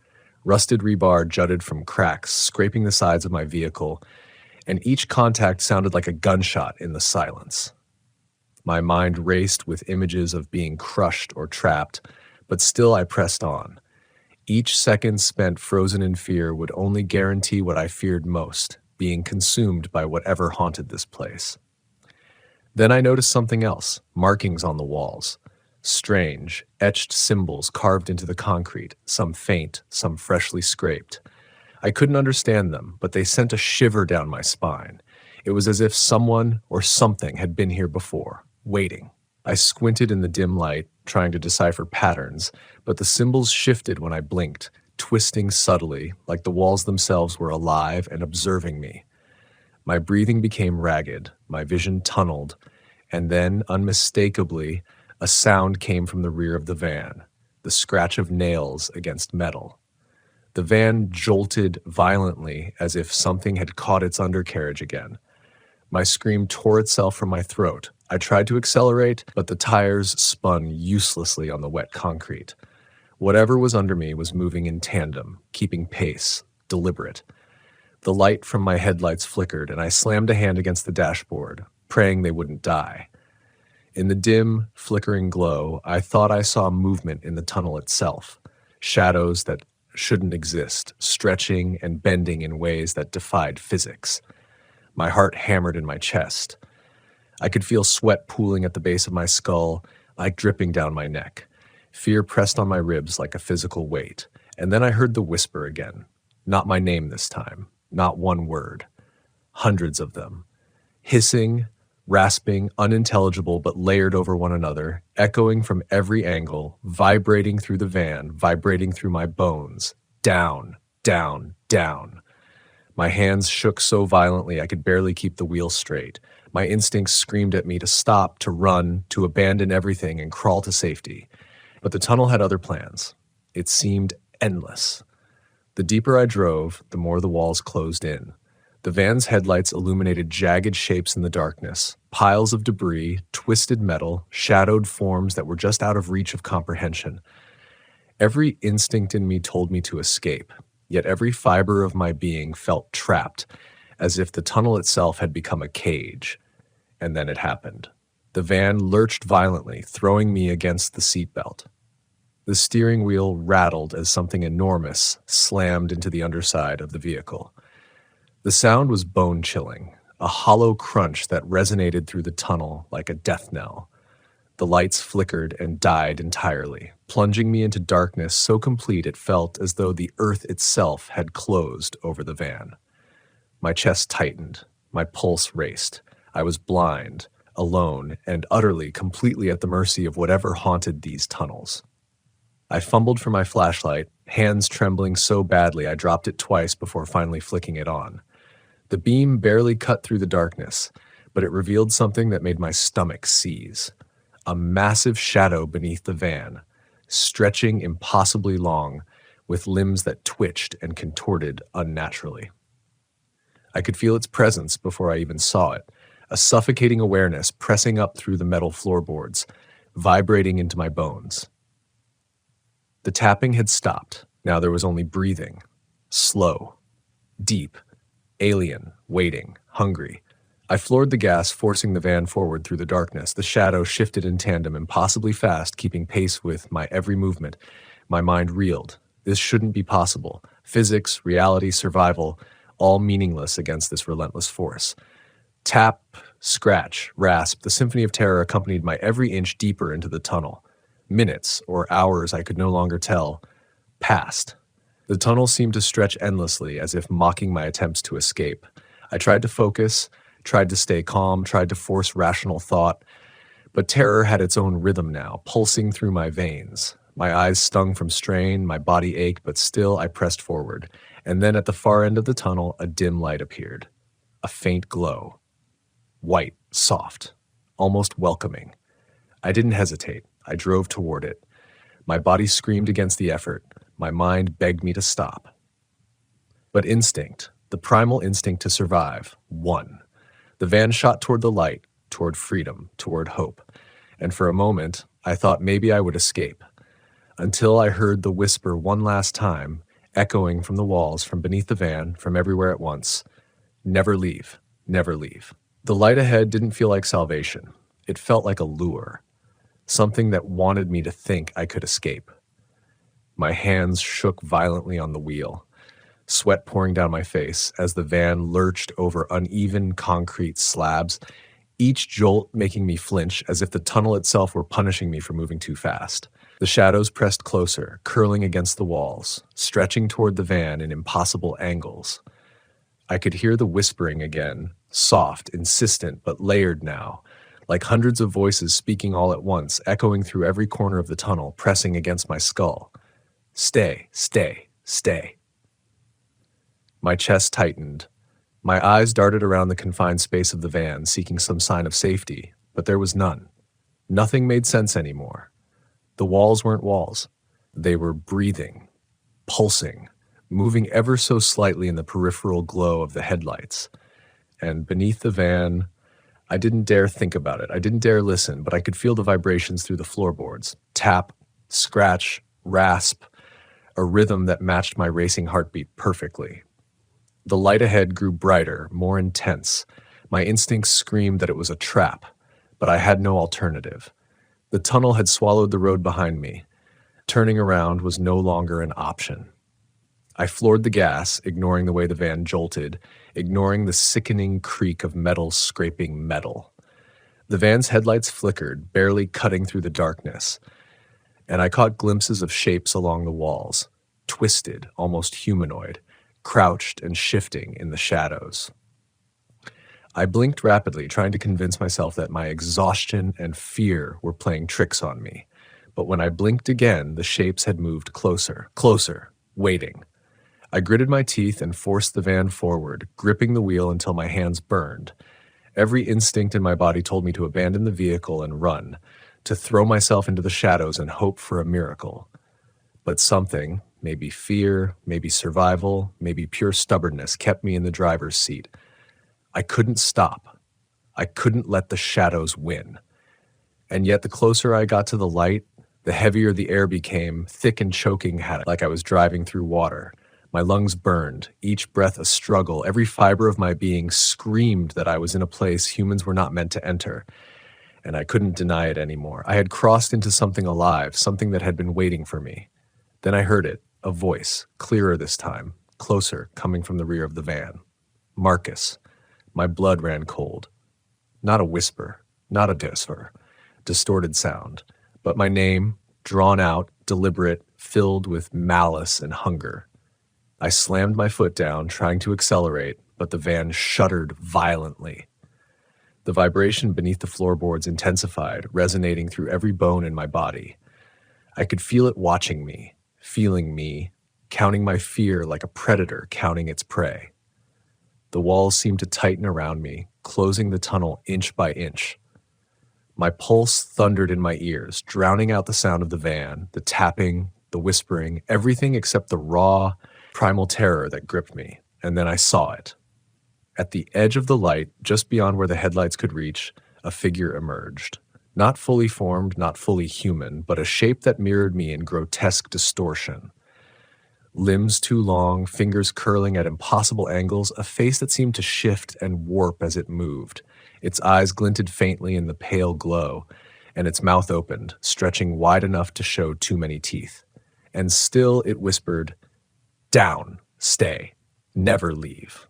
Rusted rebar jutted from cracks, scraping the sides of my vehicle, and each contact sounded like a gunshot in the silence. My mind raced with images of being crushed or trapped, but still I pressed on. Each second spent frozen in fear would only guarantee what I feared most, being consumed by whatever haunted this place. Then I noticed something else, markings on the walls. Strange, etched symbols carved into the concrete, some faint, some freshly scraped. I couldn't understand them, but they sent a shiver down my spine. It was as if someone or something had been here before, waiting. I squinted in the dim light, trying to decipher patterns, but the symbols shifted when I blinked, twisting subtly, like the walls themselves were alive and observing me. My breathing became ragged, my vision tunneled, and then, unmistakably, a sound came from the rear of the van, the scratch of nails against metal. The van jolted violently as if something had caught its undercarriage again. My scream tore itself from my throat. I tried to accelerate, but the tires spun uselessly on the wet concrete. Whatever was under me was moving in tandem, keeping pace, deliberate. The light from my headlights flickered, and I slammed a hand against the dashboard, praying they wouldn't die. In the dim, flickering glow, I thought I saw movement in the tunnel itself, shadows that shouldn't exist, stretching and bending in ways that defied physics. My heart hammered in my chest. I could feel sweat pooling at the base of my skull, like dripping down my neck. Fear pressed on my ribs like a physical weight, and then I heard the whisper again. Not my name this time, not one word. Hundreds of them. Hissing, rasping, unintelligible but layered over one another, echoing from every angle, vibrating through the van, vibrating through my bones. Down, down, down. My hands shook so violently I could barely keep the wheel straight. My instincts screamed at me to stop, to run, to abandon everything and crawl to safety. But the tunnel had other plans. It seemed endless. The deeper I drove, the more the walls closed in. The van's headlights illuminated jagged shapes in the darkness, piles of debris, twisted metal, shadowed forms that were just out of reach of comprehension. Every instinct in me told me to escape, yet every fiber of my being felt trapped, as if the tunnel itself had become a cage. And then it happened. The van lurched violently, throwing me against the seatbelt. The steering wheel rattled as something enormous slammed into the underside of the vehicle. The sound was bone-chilling, a hollow crunch that resonated through the tunnel like a death knell. The lights flickered and died entirely, plunging me into darkness so complete it felt as though the earth itself had closed over the van. My chest tightened. My pulse raced. I was blind, alone, and utterly, completely at the mercy of whatever haunted these tunnels. I fumbled for my flashlight, hands trembling so badly I dropped it twice before finally flicking it on. The beam barely cut through the darkness, but it revealed something that made my stomach seize. A massive shadow beneath the van, stretching impossibly long, with limbs that twitched and contorted unnaturally. I could feel its presence before I even saw it, a suffocating awareness pressing up through the metal floorboards, vibrating into my bones. The tapping had stopped. Now there was only breathing. Slow, deep, alien, waiting, hungry. I floored the gas, forcing the van forward through the darkness. The shadow shifted in tandem, impossibly fast, keeping pace with my every movement. My mind reeled. This shouldn't be possible. Physics, reality, survival, all meaningless against this relentless force. Tap, scratch, rasp, the symphony of terror accompanied my every inch deeper into the tunnel. Minutes, or hours I could no longer tell, passed. The tunnel seemed to stretch endlessly, as if mocking my attempts to escape. I tried to focus, tried to stay calm, tried to force rational thought, but terror had its own rhythm now, pulsing through my veins. My eyes stung from strain, my body ached, but still I pressed forward. And then at the far end of the tunnel, a dim light appeared. A faint glow. White, soft, almost welcoming. I didn't hesitate. I drove toward it. My body screamed against the effort. My mind begged me to stop. But instinct, the primal instinct to survive, won. The van shot toward the light, toward freedom, toward hope. And for a moment, I thought maybe I would escape. Until I heard the whisper one last time, echoing from the walls, from beneath the van, from everywhere at once. Never leave, never leave. The light ahead didn't feel like salvation. It felt like a lure. Something that wanted me to think I could escape. My hands shook violently on the wheel, sweat pouring down my face as the van lurched over uneven concrete slabs, each jolt making me flinch as if the tunnel itself were punishing me for moving too fast. The shadows pressed closer, curling against the walls, stretching toward the van in impossible angles. I could hear the whispering again, soft, insistent, but layered now, like hundreds of voices speaking all at once, echoing through every corner of the tunnel, pressing against my skull. Stay, stay, stay. My chest tightened. My eyes darted around the confined space of the van, seeking some sign of safety, but there was none. Nothing made sense anymore. The walls weren't walls. They were breathing, pulsing, moving ever so slightly in the peripheral glow of the headlights. And beneath the van, I didn't dare think about it. I didn't dare listen, but I could feel the vibrations through the floorboards. Tap, scratch, rasp, a rhythm that matched my racing heartbeat perfectly. The light ahead grew brighter, more intense. My instincts screamed that it was a trap, but I had no alternative. The tunnel had swallowed the road behind me. Turning around was no longer an option. I floored the gas, ignoring the way the van jolted, ignoring the sickening creak of metal scraping metal. The van's headlights flickered, barely cutting through the darkness, and I caught glimpses of shapes along the walls, twisted, almost humanoid, crouched and shifting in the shadows. I blinked rapidly, trying to convince myself that my exhaustion and fear were playing tricks on me. But when I blinked again, the shapes had moved closer, closer, waiting. I gritted my teeth and forced the van forward, gripping the wheel until my hands burned. Every instinct in my body told me to abandon the vehicle and run, to throw myself into the shadows and hope for a miracle. But something, maybe fear, maybe survival, maybe pure stubbornness, kept me in the driver's seat. I couldn't stop. I couldn't let the shadows win. And yet the closer I got to the light, the heavier the air became, thick and choking, like I was driving through water. My lungs burned, each breath a struggle. Every fiber of my being screamed that I was in a place humans were not meant to enter. And I couldn't deny it anymore. I had crossed into something alive, something that had been waiting for me. Then I heard it, a voice, clearer this time, closer, coming from the rear of the van. Marcus. My blood ran cold. Not a whisper, not a whisper, distorted sound, but my name, drawn out, deliberate, filled with malice and hunger. I slammed my foot down, trying to accelerate, but the van shuddered violently. The vibration beneath the floorboards intensified, resonating through every bone in my body. I could feel it watching me, feeling me, counting my fear like a predator counting its prey. The walls seemed to tighten around me, closing the tunnel inch by inch. My pulse thundered in my ears, drowning out the sound of the van, the tapping, the whispering, everything except the raw, primal terror that gripped me. And then I saw it. At the edge of the light, just beyond where the headlights could reach, a figure emerged. Not fully formed, not fully human, but a shape that mirrored me in grotesque distortion. Limbs too long, fingers curling at impossible angles, a face that seemed to shift and warp as it moved. Its eyes glinted faintly in the pale glow, and its mouth opened, stretching wide enough to show too many teeth. And still it whispered, "Down, stay, never leave."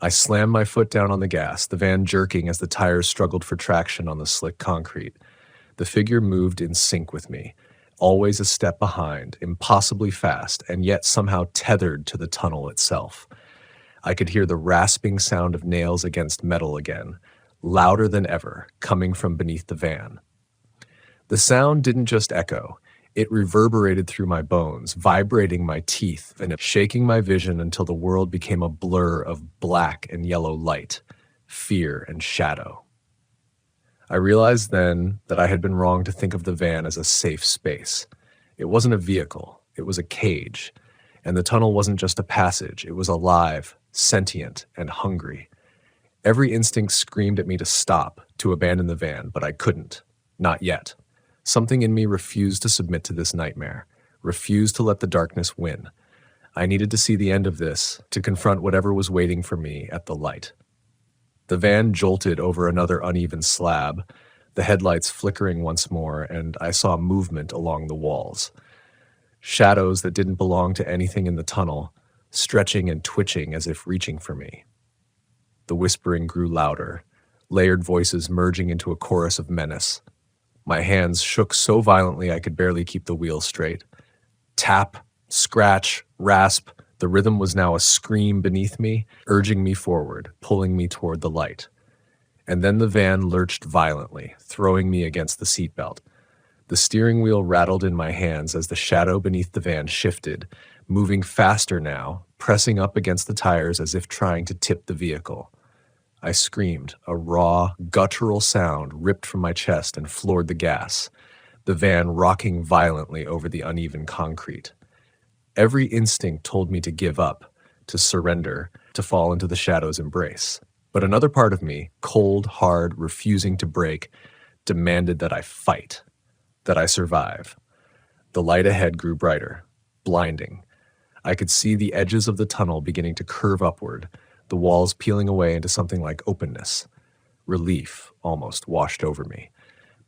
I slammed my foot down on the gas, the van jerking as the tires struggled for traction on the slick concrete. The figure moved in sync with me, always a step behind, impossibly fast, and yet somehow tethered to the tunnel itself. I could hear the rasping sound of nails against metal again, louder than ever, coming from beneath the van. The sound didn't just echo. It reverberated through my bones, vibrating my teeth and shaking my vision until the world became a blur of black and yellow light, fear and shadow. I realized then that I had been wrong to think of the van as a safe space. It wasn't a vehicle, it was a cage, and the tunnel wasn't just a passage, it was alive, sentient, and hungry. Every instinct screamed at me to stop, to abandon the van, but I couldn't. Not yet. Something in me refused to submit to this nightmare, refused to let the darkness win. I needed to see the end of this, to confront whatever was waiting for me at the light. The van jolted over another uneven slab, the headlights flickering once more, and I saw movement along the walls. Shadows that didn't belong to anything in the tunnel, stretching and twitching as if reaching for me. The whispering grew louder, layered voices merging into a chorus of menace. My hands shook so violently I could barely keep the wheel straight. Tap, scratch, rasp, the rhythm was now a scream beneath me, urging me forward, pulling me toward the light. And then the van lurched violently, throwing me against the seatbelt. The steering wheel rattled in my hands as the shadow beneath the van shifted, moving faster now, pressing up against the tires as if trying to tip the vehicle. I screamed, a raw, guttural sound ripped from my chest and floored the gas, the van rocking violently over the uneven concrete. Every instinct told me to give up, to surrender, to fall into the shadow's embrace. But another part of me, cold, hard, refusing to break, demanded that I fight, that I survive. The light ahead grew brighter, blinding. I could see the edges of the tunnel beginning to curve upward, the walls peeling away into something like openness. Relief almost washed over me.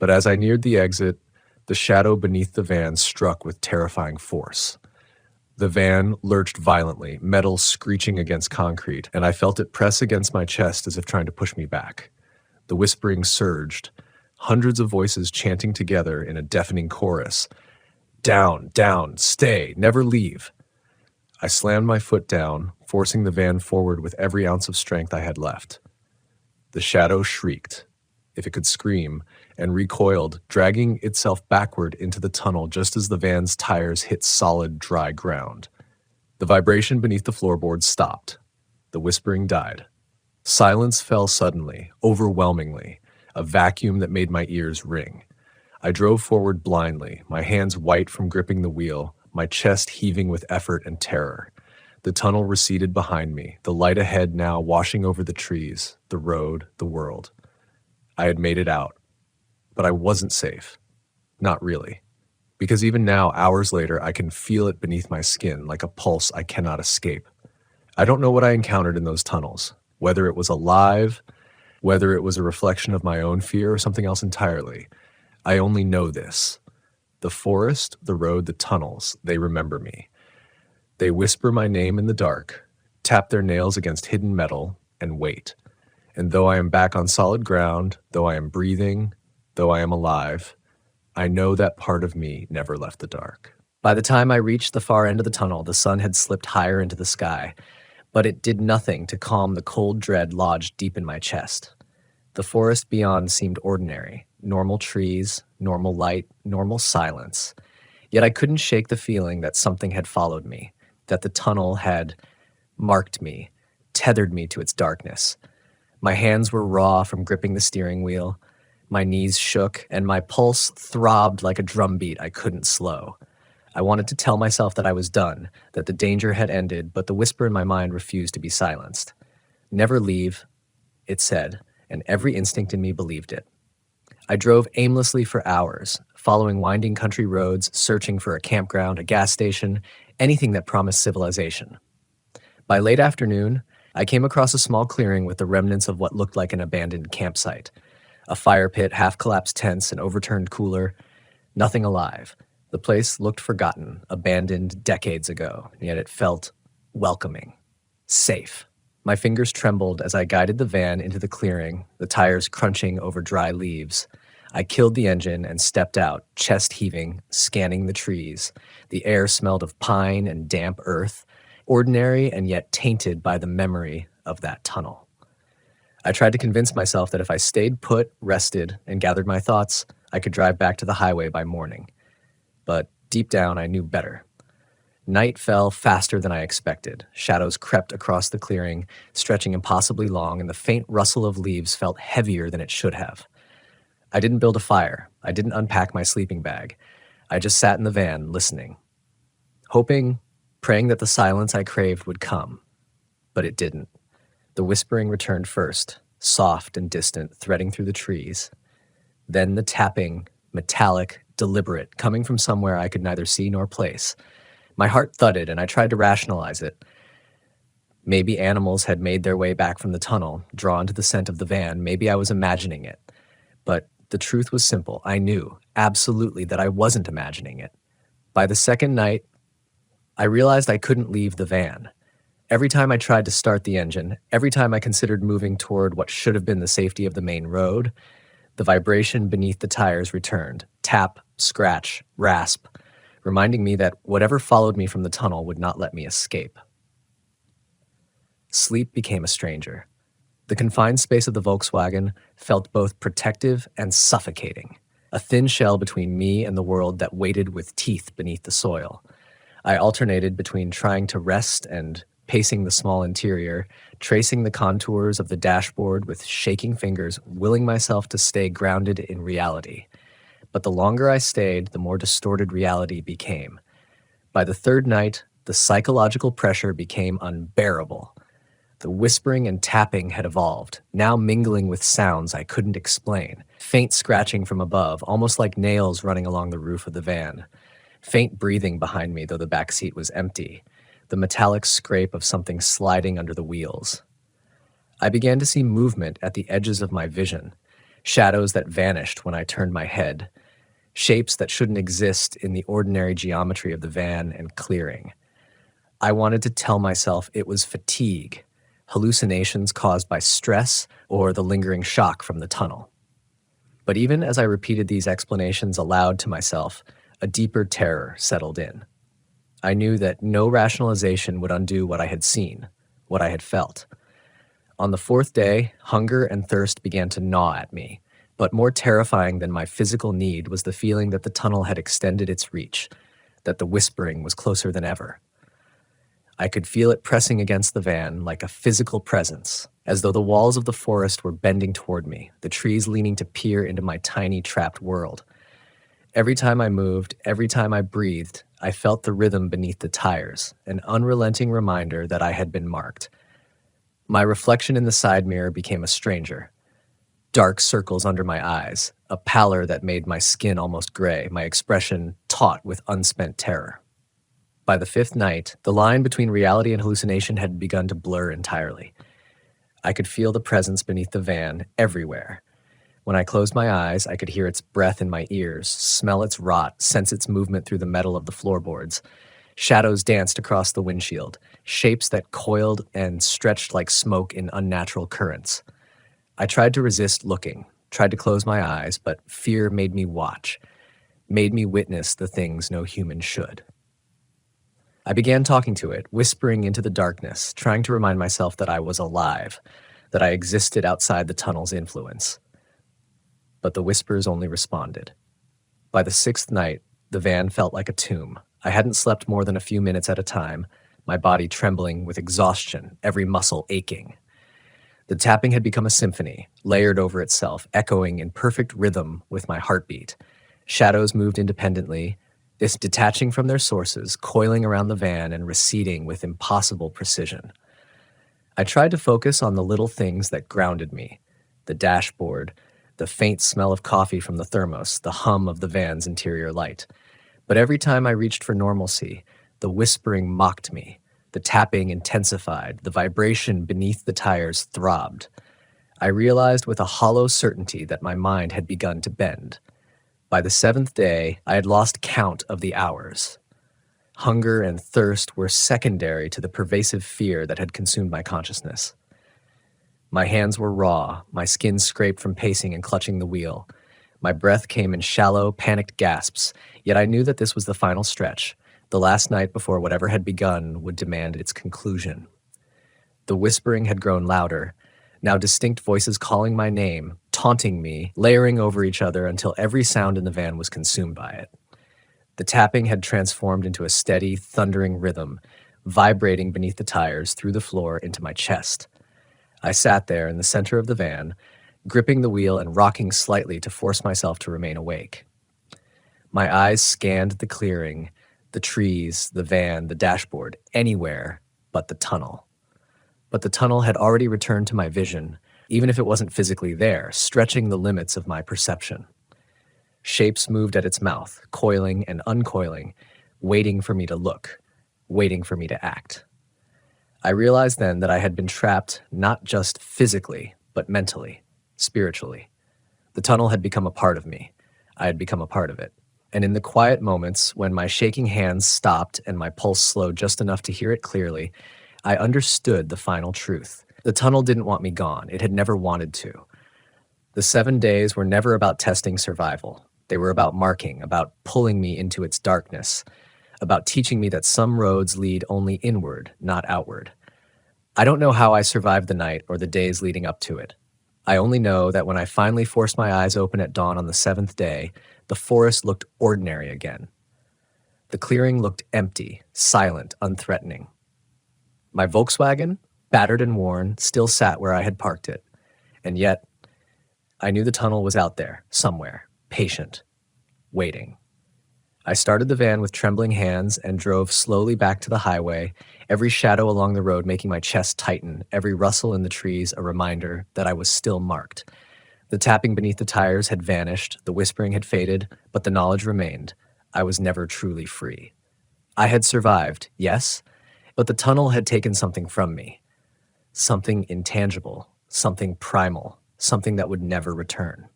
But as I neared the exit, the shadow beneath the van struck with terrifying force. The van lurched violently, metal screeching against concrete, and I felt it press against my chest as if trying to push me back. The whispering surged, hundreds of voices chanting together in a deafening chorus. Down, down, stay, never leave. I slammed my foot down, forcing the van forward with every ounce of strength I had left. The shadow shrieked, if it could scream, and recoiled, dragging itself backward into the tunnel just as the van's tires hit solid, dry ground. The vibration beneath the floorboards stopped. The whispering died. Silence fell suddenly, overwhelmingly, a vacuum that made my ears ring. I drove forward blindly, my hands white from gripping the wheel, my chest heaving with effort and terror. The tunnel receded behind me, the light ahead now washing over the trees, the road, the world. I had made it out, but I wasn't safe. Not really. Because even now, hours later, I can feel it beneath my skin like a pulse I cannot escape. I don't know what I encountered in those tunnels, whether it was alive, whether it was a reflection of my own fear or something else entirely. I only know this. The forest, the road, the tunnels, they remember me. They whisper my name in the dark, tap their nails against hidden metal, and wait. And though I am back on solid ground, though I am breathing, Though I am alive, I know that part of me never left the dark. By the time I reached the far end of the tunnel, the sun had slipped higher into the sky, but it did nothing to calm the cold dread lodged deep in my chest. The forest beyond seemed ordinary, normal trees, normal light, normal silence. Yet I couldn't shake the feeling that something had followed me, that the tunnel had marked me, tethered me to its darkness. My hands were raw from gripping the steering wheel. My knees shook, and my pulse throbbed like a drumbeat I couldn't slow. I wanted to tell myself that I was done, that the danger had ended, but the whisper in my mind refused to be silenced. Never leave, it said, and every instinct in me believed it. I drove aimlessly for hours, following winding country roads, searching for a campground, a gas station, anything that promised civilization. By late afternoon, I came across a small clearing with the remnants of what looked like an abandoned campsite. A fire pit, half-collapsed tents, an overturned cooler. Nothing alive. The place looked forgotten, abandoned decades ago, yet it felt welcoming, safe. My fingers trembled as I guided the van into the clearing, the tires crunching over dry leaves. I killed the engine and stepped out, chest heaving, scanning the trees. The air smelled of pine and damp earth, ordinary and yet tainted by the memory of that tunnel. I tried to convince myself that if I stayed put, rested, and gathered my thoughts, I could drive back to the highway by morning. But deep down, I knew better. Night fell faster than I expected. Shadows crept across the clearing, stretching impossibly long, and the faint rustle of leaves felt heavier than it should have. I didn't build a fire. I didn't unpack my sleeping bag. I just sat in the van, listening. Hoping, praying that the silence I craved would come. But it didn't. The whispering returned first, soft and distant, threading through the trees. Then the tapping, metallic, deliberate, coming from somewhere I could neither see nor place. My heart thudded, and I tried to rationalize it. Maybe animals had made their way back from the tunnel, drawn to the scent of the van. Maybe I was imagining it. But the truth was simple. I knew, absolutely, that I wasn't imagining it. By the second night, I realized I couldn't leave the van. Every time I tried to start the engine, every time I considered moving toward what should have been the safety of the main road, the vibration beneath the tires returned. Tap, scratch, rasp, reminding me that whatever followed me from the tunnel would not let me escape. Sleep became a stranger. The confined space of the Volkswagen felt both protective and suffocating, a thin shell between me and the world that waited with teeth beneath the soil. I alternated between trying to rest and pacing the small interior, tracing the contours of the dashboard with shaking fingers, willing myself to stay grounded in reality. But the longer I stayed, the more distorted reality became. By the third night, the psychological pressure became unbearable. The whispering and tapping had evolved, now mingling with sounds I couldn't explain. Faint scratching from above, almost like nails running along the roof of the van. Faint breathing behind me, though the back seat was empty. The metallic scrape of something sliding under the wheels. I began to see movement at the edges of my vision, shadows that vanished when I turned my head, shapes that shouldn't exist in the ordinary geometry of the van and clearing. I wanted to tell myself it was fatigue, hallucinations caused by stress or the lingering shock from the tunnel. But even as I repeated these explanations aloud to myself, a deeper terror settled in. I knew that no rationalization would undo what I had seen, what I had felt. On the fourth day, hunger and thirst began to gnaw at me, but more terrifying than my physical need was the feeling that the tunnel had extended its reach, that the whispering was closer than ever. I could feel it pressing against the van like a physical presence, as though the walls of the forest were bending toward me, the trees leaning to peer into my tiny trapped world. Every time I moved, every time I breathed, I felt the rhythm beneath the tires, an unrelenting reminder that I had been marked. My reflection in the side mirror became a stranger. Dark circles under my eyes, a pallor that made my skin almost gray, my expression taut with unspent terror. By the fifth night, the line between reality and hallucination had begun to blur entirely. I could feel the presence beneath the van everywhere. When I closed my eyes, I could hear its breath in my ears, smell its rot, sense its movement through the metal of the floorboards. Shadows danced across the windshield, shapes that coiled and stretched like smoke in unnatural currents. I tried to resist looking, tried to close my eyes, but fear made me watch, made me witness the things no human should. I began talking to it, whispering into the darkness, trying to remind myself that I was alive, that I existed outside the tunnel's influence. But the whispers only responded. By the sixth night, the van felt like a tomb. I hadn't slept more than a few minutes at a time, my body trembling with exhaustion, every muscle aching. The tapping had become a symphony, layered over itself, echoing in perfect rhythm with my heartbeat. Shadows moved independently, detaching from their sources, coiling around the van and receding with impossible precision. I tried to focus on the little things that grounded me: the dashboard, the faint smell of coffee from the thermos, the hum of the van's interior light. But every time I reached for normalcy, the whispering mocked me. The tapping intensified, the vibration beneath the tires throbbed. I realized with a hollow certainty that my mind had begun to bend. By the seventh day, I had lost count of the hours. Hunger and thirst were secondary to the pervasive fear that had consumed my consciousness. My hands were raw, my skin scraped from pacing and clutching the wheel. My breath came in shallow, panicked gasps, yet I knew that this was the final stretch, the last night before whatever had begun would demand its conclusion. The whispering had grown louder, now distinct voices calling my name, taunting me, layering over each other until every sound in the van was consumed by it. The tapping had transformed into a steady, thundering rhythm, vibrating beneath the tires, through the floor, into my chest. I sat there in the center of the van, gripping the wheel and rocking slightly to force myself to remain awake. My eyes scanned the clearing, the trees, the van, the dashboard, anywhere but the tunnel. But the tunnel had already returned to my vision, even if it wasn't physically there, stretching the limits of my perception. Shapes moved at its mouth, coiling and uncoiling, waiting for me to look, waiting for me to act. I realized then that I had been trapped not just physically, but mentally, spiritually. The tunnel had become a part of me. I had become a part of it. And in the quiet moments when my shaking hands stopped and my pulse slowed just enough to hear it clearly, I understood the final truth. The tunnel didn't want me gone. It had never wanted to. The 7 days were never about testing survival. They were about marking, about pulling me into its darkness, about teaching me that some roads lead only inward, not outward. I don't know how I survived the night or the days leading up to it. I only know that when I finally forced my eyes open at dawn on the 7th day, the forest looked ordinary again. The clearing looked empty, silent, unthreatening. My Volkswagen, battered and worn, still sat where I had parked it. And yet, I knew the tunnel was out there, somewhere, patient, waiting. I started the van with trembling hands and drove slowly back to the highway, every shadow along the road making my chest tighten, every rustle in the trees a reminder that I was still marked. The tapping beneath the tires had vanished, the whispering had faded, but the knowledge remained. I was never truly free. I had survived, yes, but the tunnel had taken something from me. Something intangible, something primal, something that would never return.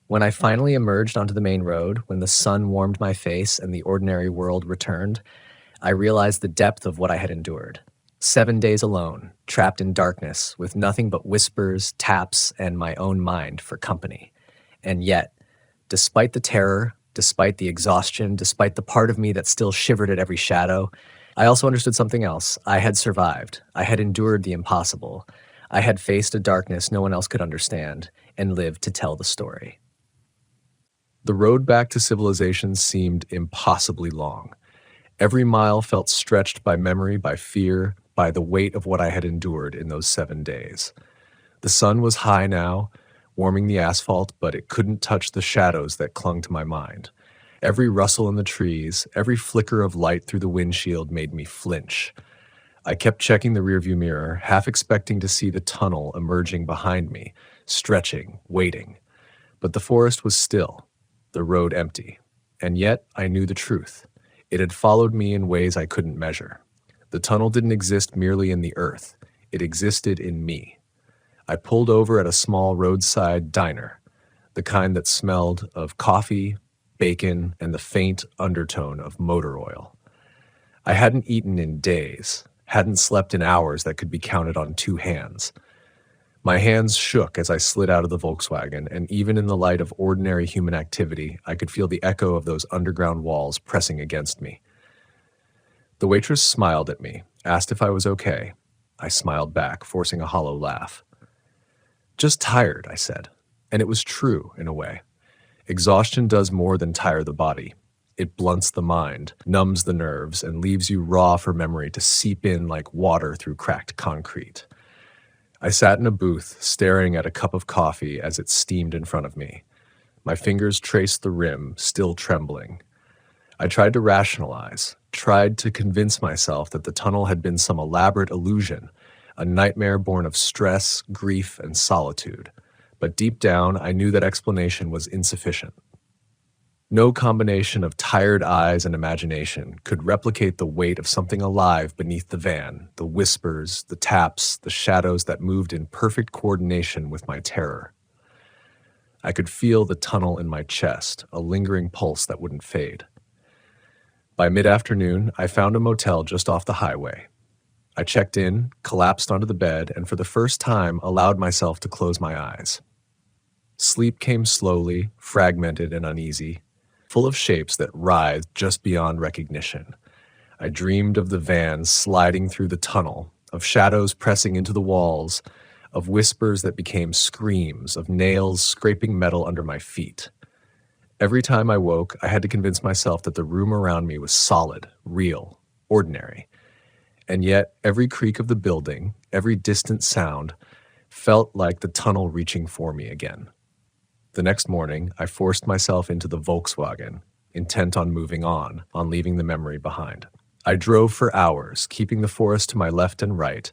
When I finally emerged onto the main road, when the sun warmed my face and the ordinary world returned, I realized the depth of what I had endured. 7 days alone, trapped in darkness, with nothing but whispers, taps, and my own mind for company. And yet, despite the terror, despite the exhaustion, despite the part of me that still shivered at every shadow, I also understood something else. I had survived. I had endured the impossible. I had faced a darkness no one else could understand, and lived to tell the story. The road back to civilization seemed impossibly long. Every mile felt stretched by memory, by fear, by the weight of what I had endured in those 7 days. The sun was high now, warming the asphalt, but it couldn't touch the shadows that clung to my mind. Every rustle in the trees, every flicker of light through the windshield made me flinch. I kept checking the rearview mirror, half expecting to see the tunnel emerging behind me, stretching, waiting. But the forest was still, the road empty. And yet I knew the truth. It had followed me in ways I couldn't measure. The tunnel didn't exist merely in the earth. It existed in me. I pulled over at a small roadside diner, the kind that smelled of coffee, bacon, and the faint undertone of motor oil. I hadn't eaten in days, hadn't slept in hours that could be counted on 2 hands. My hands shook as I slid out of the Volkswagen, and even in the light of ordinary human activity, I could feel the echo of those underground walls pressing against me. The waitress smiled at me, asked if I was okay. I smiled back, forcing a hollow laugh. "Just tired," I said. And it was true, in a way. Exhaustion does more than tire the body. It blunts the mind, numbs the nerves, and leaves you raw for memory to seep in like water through cracked concrete. I sat in a booth, staring at a cup of coffee as it steamed in front of me. My fingers traced the rim, still trembling. I tried to rationalize, tried to convince myself that the tunnel had been some elaborate illusion, a nightmare born of stress, grief, and solitude. But deep down, I knew that explanation was insufficient. No combination of tired eyes and imagination could replicate the weight of something alive beneath the van, the whispers, the taps, the shadows that moved in perfect coordination with my terror. I could feel the tunnel in my chest, a lingering pulse that wouldn't fade. By mid-afternoon, I found a motel just off the highway. I checked in, collapsed onto the bed, and for the first time allowed myself to close my eyes. Sleep came slowly, fragmented and uneasy, full of shapes that writhed just beyond recognition. I dreamed of the van sliding through the tunnel, of shadows pressing into the walls, of whispers that became screams, of nails scraping metal under my feet. Every time I woke, I had to convince myself that the room around me was solid, real, ordinary. And yet, every creak of the building, every distant sound, felt like the tunnel reaching for me again. The next morning, I forced myself into the Volkswagen, intent on moving on leaving the memory behind. I drove for hours, keeping the forest to my left and right,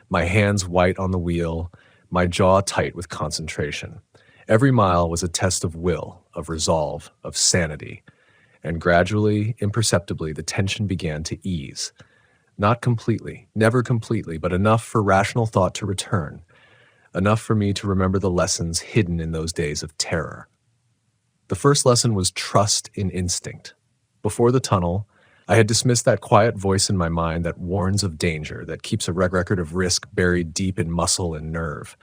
my hands white on the wheel, my jaw tight with concentration. Every mile was a test of will, of resolve, of sanity. And gradually, imperceptibly, the tension began to ease. Not completely, never completely, but enough for rational thought to return. Enough for me to remember the lessons hidden in those days of terror. The first lesson was trust in instinct. Before the tunnel, I had dismissed that quiet voice in my mind that warns of danger, that keeps a record of risk buried deep in muscle and nerve.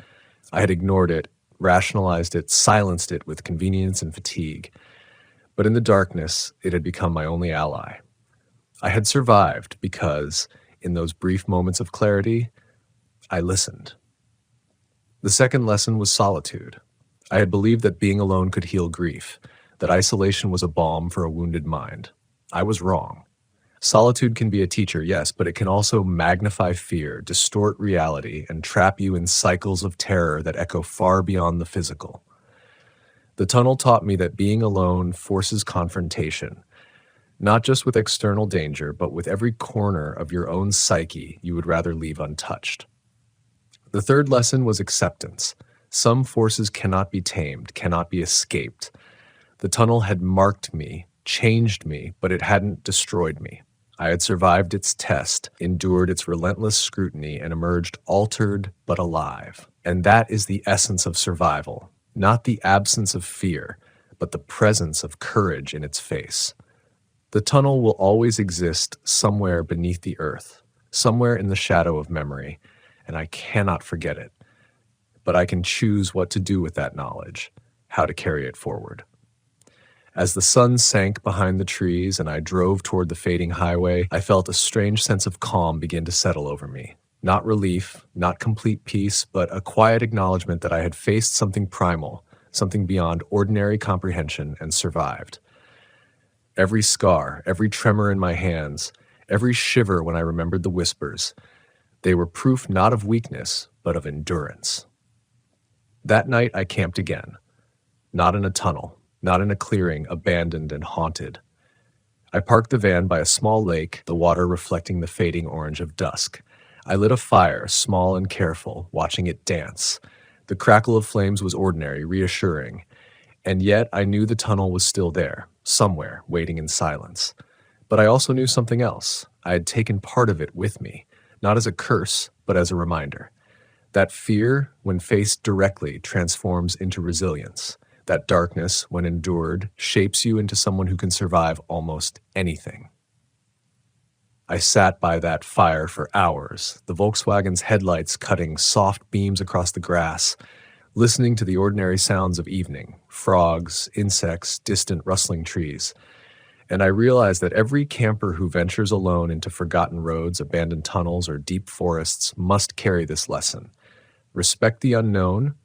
I had ignored it, rationalized it, silenced it with convenience and fatigue. But in the darkness, it had become my only ally. I had survived because, in those brief moments of clarity, I listened. The second lesson was solitude. I had believed that being alone could heal grief, that isolation was a balm for a wounded mind. I was wrong. Solitude can be a teacher, yes, but it can also magnify fear, distort reality, and trap you in cycles of terror that echo far beyond the physical. The tunnel taught me that being alone forces confrontation, not just with external danger, but with every corner of your own psyche you would rather leave untouched. The third lesson was acceptance. Some forces cannot be tamed, cannot be escaped. The tunnel had marked me, changed me, but it hadn't destroyed me. I had survived its test, endured its relentless scrutiny, and emerged altered but alive. And that is the essence of survival, not the absence of fear, but the presence of courage in its face. The tunnel will always exist somewhere beneath the earth, somewhere in the shadow of memory, and I cannot forget it. But I can choose what to do with that knowledge, how to carry it forward. As the sun sank behind the trees and I drove toward the fading highway, I felt a strange sense of calm begin to settle over me. Not relief, not complete peace, but a quiet acknowledgement that I had faced something primal, something beyond ordinary comprehension, and survived. Every scar, every tremor in my hands, every shiver when I remembered the whispers, they were proof not of weakness, but of endurance. That night I camped again. Not in a tunnel, not in a clearing, abandoned and haunted. I parked the van by a small lake, the water reflecting the fading orange of dusk. I lit a fire, small and careful, watching it dance. The crackle of flames was ordinary, reassuring. And yet I knew the tunnel was still there, somewhere, waiting in silence. But I also knew something else. I had taken part of it with me. Not as a curse, but as a reminder. That fear, when faced directly, transforms into resilience. That darkness, when endured, shapes you into someone who can survive almost anything. I sat by that fire for hours, the Volkswagen's headlights cutting soft beams across the grass, listening to the ordinary sounds of evening, frogs, insects, distant rustling trees. And I realized that every camper who ventures alone into forgotten roads, abandoned tunnels, or deep forests must carry this lesson. Respect the unknown,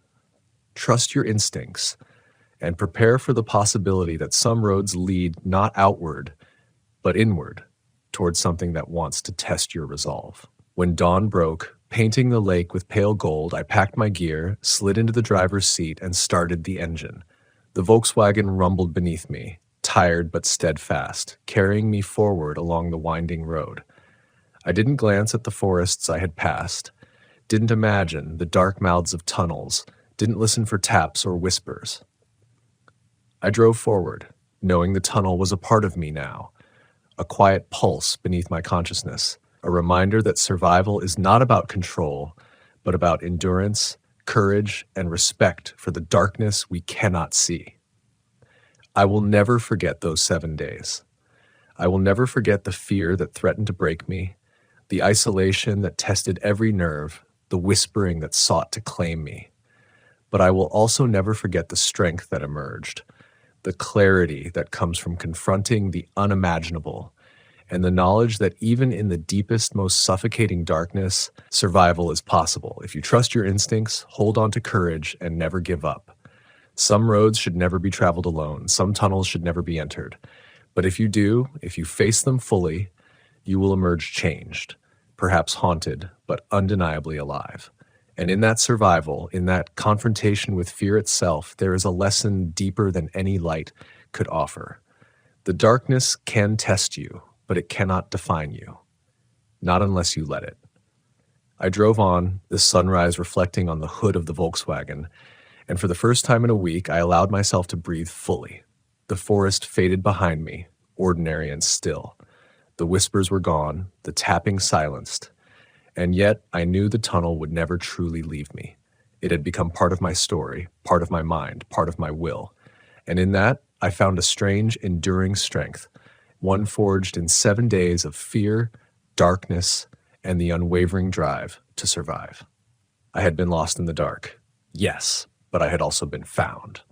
trust your instincts, and prepare for the possibility that some roads lead not outward, but inward, towards something that wants to test your resolve. When dawn broke, painting the lake with pale gold, I packed my gear, slid into the driver's seat, and started the engine. The Volkswagen rumbled beneath me, tired but steadfast, carrying me forward along the winding road. I didn't glance at the forests I had passed, didn't imagine the dark mouths of tunnels, didn't listen for taps or whispers. I drove forward, knowing the tunnel was a part of me now, a quiet pulse beneath my consciousness, a reminder that survival is not about control, but about endurance, courage, and respect for the darkness we cannot see. I will never forget those 7 days. I will never forget the fear that threatened to break me, the isolation that tested every nerve, the whispering that sought to claim me. But I will also never forget the strength that emerged, the clarity that comes from confronting the unimaginable, and the knowledge that even in the deepest, most suffocating darkness, survival is possible if you trust your instincts, hold on to courage, and never give up. Some roads should never be traveled alone. Some tunnels should never be entered. But if you do, if you face them fully, you will emerge changed, perhaps haunted, but undeniably alive. And in that survival, in that confrontation with fear itself, there is a lesson deeper than any light could offer. The darkness can test you, but it cannot define you. Not unless you let it. I drove on, the sunrise reflecting on the hood of the Volkswagen, and for the first time in a week, I allowed myself to breathe fully. The forest faded behind me, ordinary and still. The whispers were gone, the tapping silenced. And yet, I knew the tunnel would never truly leave me. It had become part of my story, part of my mind, part of my will. And in that, I found a strange, enduring strength, one forged in 7 days of fear, darkness, and the unwavering drive to survive. I had been lost in the dark, yes, but I had also been found.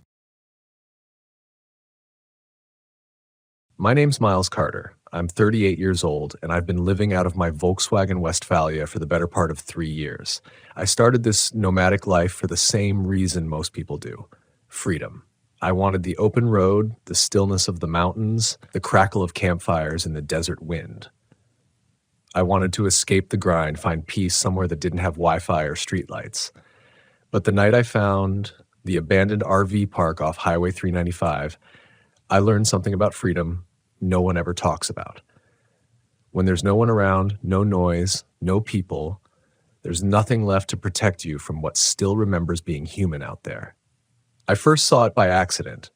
My name's Miles Carter. I'm 38 years old, and I've been living out of my Volkswagen Westphalia for the better part of 3 years. I started this nomadic life for the same reason most people do: freedom. I wanted the open road, the stillness of the mountains, the crackle of campfires in the desert wind. I wanted to escape the grind, find peace somewhere that didn't have Wi-Fi or streetlights. But the night I found the abandoned RV park off Highway 395, I learned something about freedom no one ever talks about. When there's no one around, no noise, no people, there's nothing left to protect you from what still remembers being human out there. I first saw it by accident.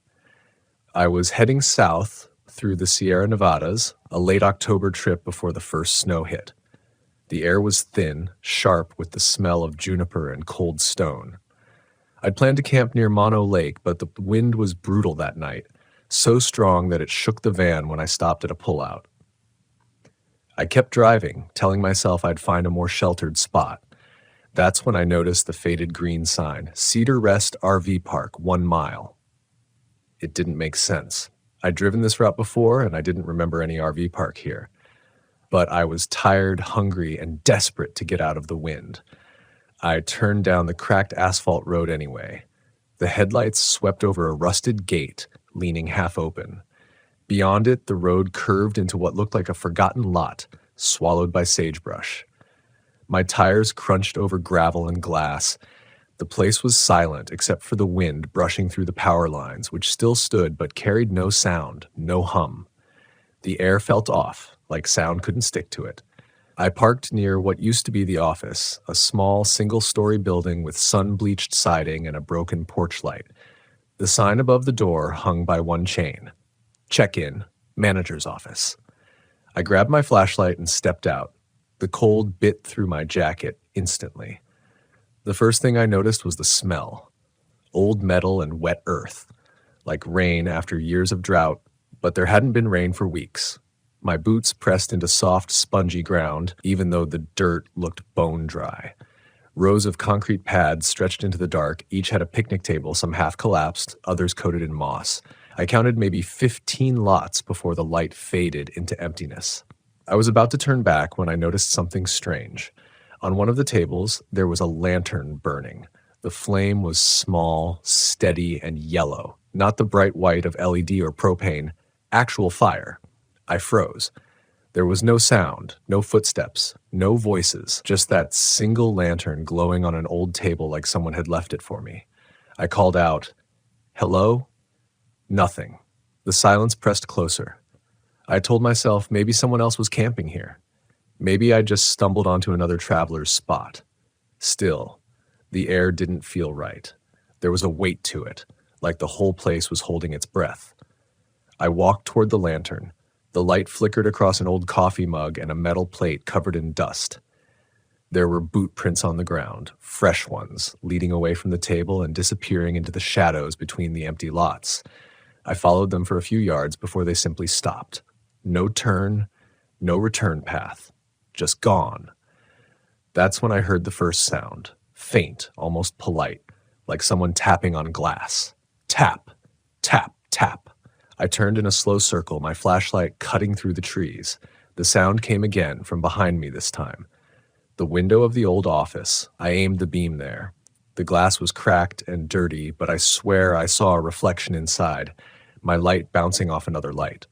I was heading south through the Sierra Nevadas, a late October trip before the first snow hit. The air was thin, sharp with the smell of juniper and cold stone. I'd planned to camp near Mono Lake, but the wind was brutal that night, so strong that it shook the van when I stopped at a pullout. I kept driving, telling myself I'd find a more sheltered spot. That's when I noticed the faded green sign, Cedar Rest RV Park, 1 mile. It didn't make sense. I'd driven this route before, and I didn't remember any RV park here. But I was tired, hungry, and desperate to get out of the wind. I turned down the cracked asphalt road anyway. The headlights swept over a rusted gate, leaning half open. Beyond it, the road curved into what looked like a forgotten lot, swallowed by sagebrush. My tires crunched over gravel and glass. The place was silent except for the wind brushing through the power lines, which still stood but carried no sound, no hum. The air felt off, like sound couldn't stick to it. I parked near what used to be the office, a small single-story building with sun-bleached siding and a broken porch light. The sign above the door hung by one chain. Check-in, manager's office. I grabbed my flashlight and stepped out. The cold bit through my jacket instantly. The first thing I noticed was the smell. Old metal and wet earth, like rain after years of drought, but there hadn't been rain for weeks. My boots pressed into soft, spongy ground, even though the dirt looked bone dry. Rows of concrete pads stretched into the dark, each had a picnic table, some half collapsed, others coated in moss. I counted maybe 15 lots before the light faded into emptiness. I was about to turn back when I noticed something strange. On one of the tables, there was a lantern burning. The flame was small, steady, and yellow, not the bright white of LED or propane, actual fire. I froze. There was no sound, no footsteps, no voices, just that single lantern glowing on an old table like someone had left it for me. I called out, "Hello?" Nothing. The silence pressed closer. I told myself maybe someone else was camping here. Maybe I just stumbled onto another traveler's spot. Still, the air didn't feel right. There was a weight to it, like the whole place was holding its breath. I walked toward the lantern. The light flickered across an old coffee mug and a metal plate covered in dust. There were boot prints on the ground, fresh ones, leading away from the table and disappearing into the shadows between the empty lots. I followed them for a few yards before they simply stopped. No turn, no return path, just gone. That's when I heard the first sound, faint, almost polite, like someone tapping on glass. Tap, tap, tap. I turned in a slow circle, my flashlight cutting through the trees. The sound came again, from behind me this time. The window of the old office. I aimed the beam there. The glass was cracked and dirty, but I swear I saw a reflection inside, my light bouncing off another light.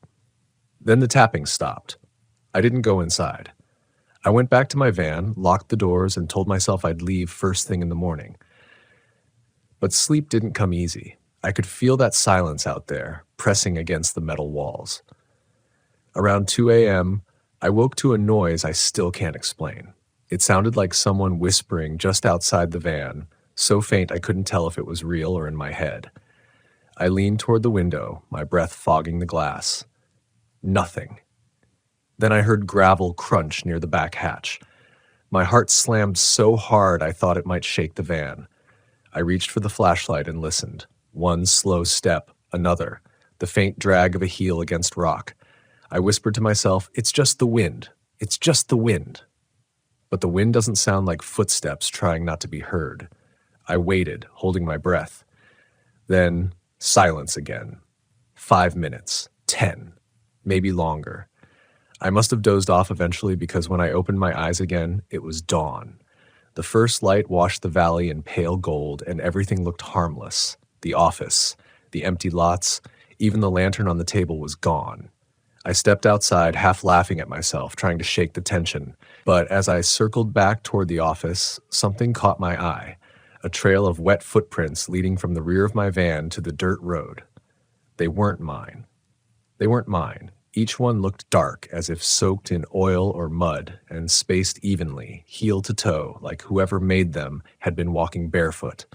Then the tapping stopped. I didn't go inside. I went back to my van, locked the doors, and told myself I'd leave first thing in the morning. But sleep didn't come easy. I could feel that silence out there, pressing against the metal walls. Around 2 a.m., I woke to a noise I still can't explain. It sounded like someone whispering just outside the van, so faint I couldn't tell if it was real or in my head. I leaned toward the window, my breath fogging the glass. Nothing. Then I heard gravel crunch near the back hatch. My heart slammed so hard I thought it might shake the van. I reached for the flashlight and listened. One slow step, another, the faint drag of a heel against rock. I whispered to myself, "It's just the wind. It's just the wind." But the wind doesn't sound like footsteps trying not to be heard. I waited, holding my breath. Then silence again. 5 minutes, 10, maybe longer. I must have dozed off eventually because when I opened my eyes again, it was dawn. The first light washed the valley in pale gold and everything looked harmless. The office, the empty lots, even the lantern on the table was gone. I stepped outside, half laughing at myself, trying to shake the tension. But as I circled back toward the office, something caught my eye. A trail of wet footprints leading from the rear of my van to the dirt road. They weren't mine. They weren't mine. Each one looked dark, as if soaked in oil or mud, and spaced evenly, heel to toe, like whoever made them had been walking barefoot.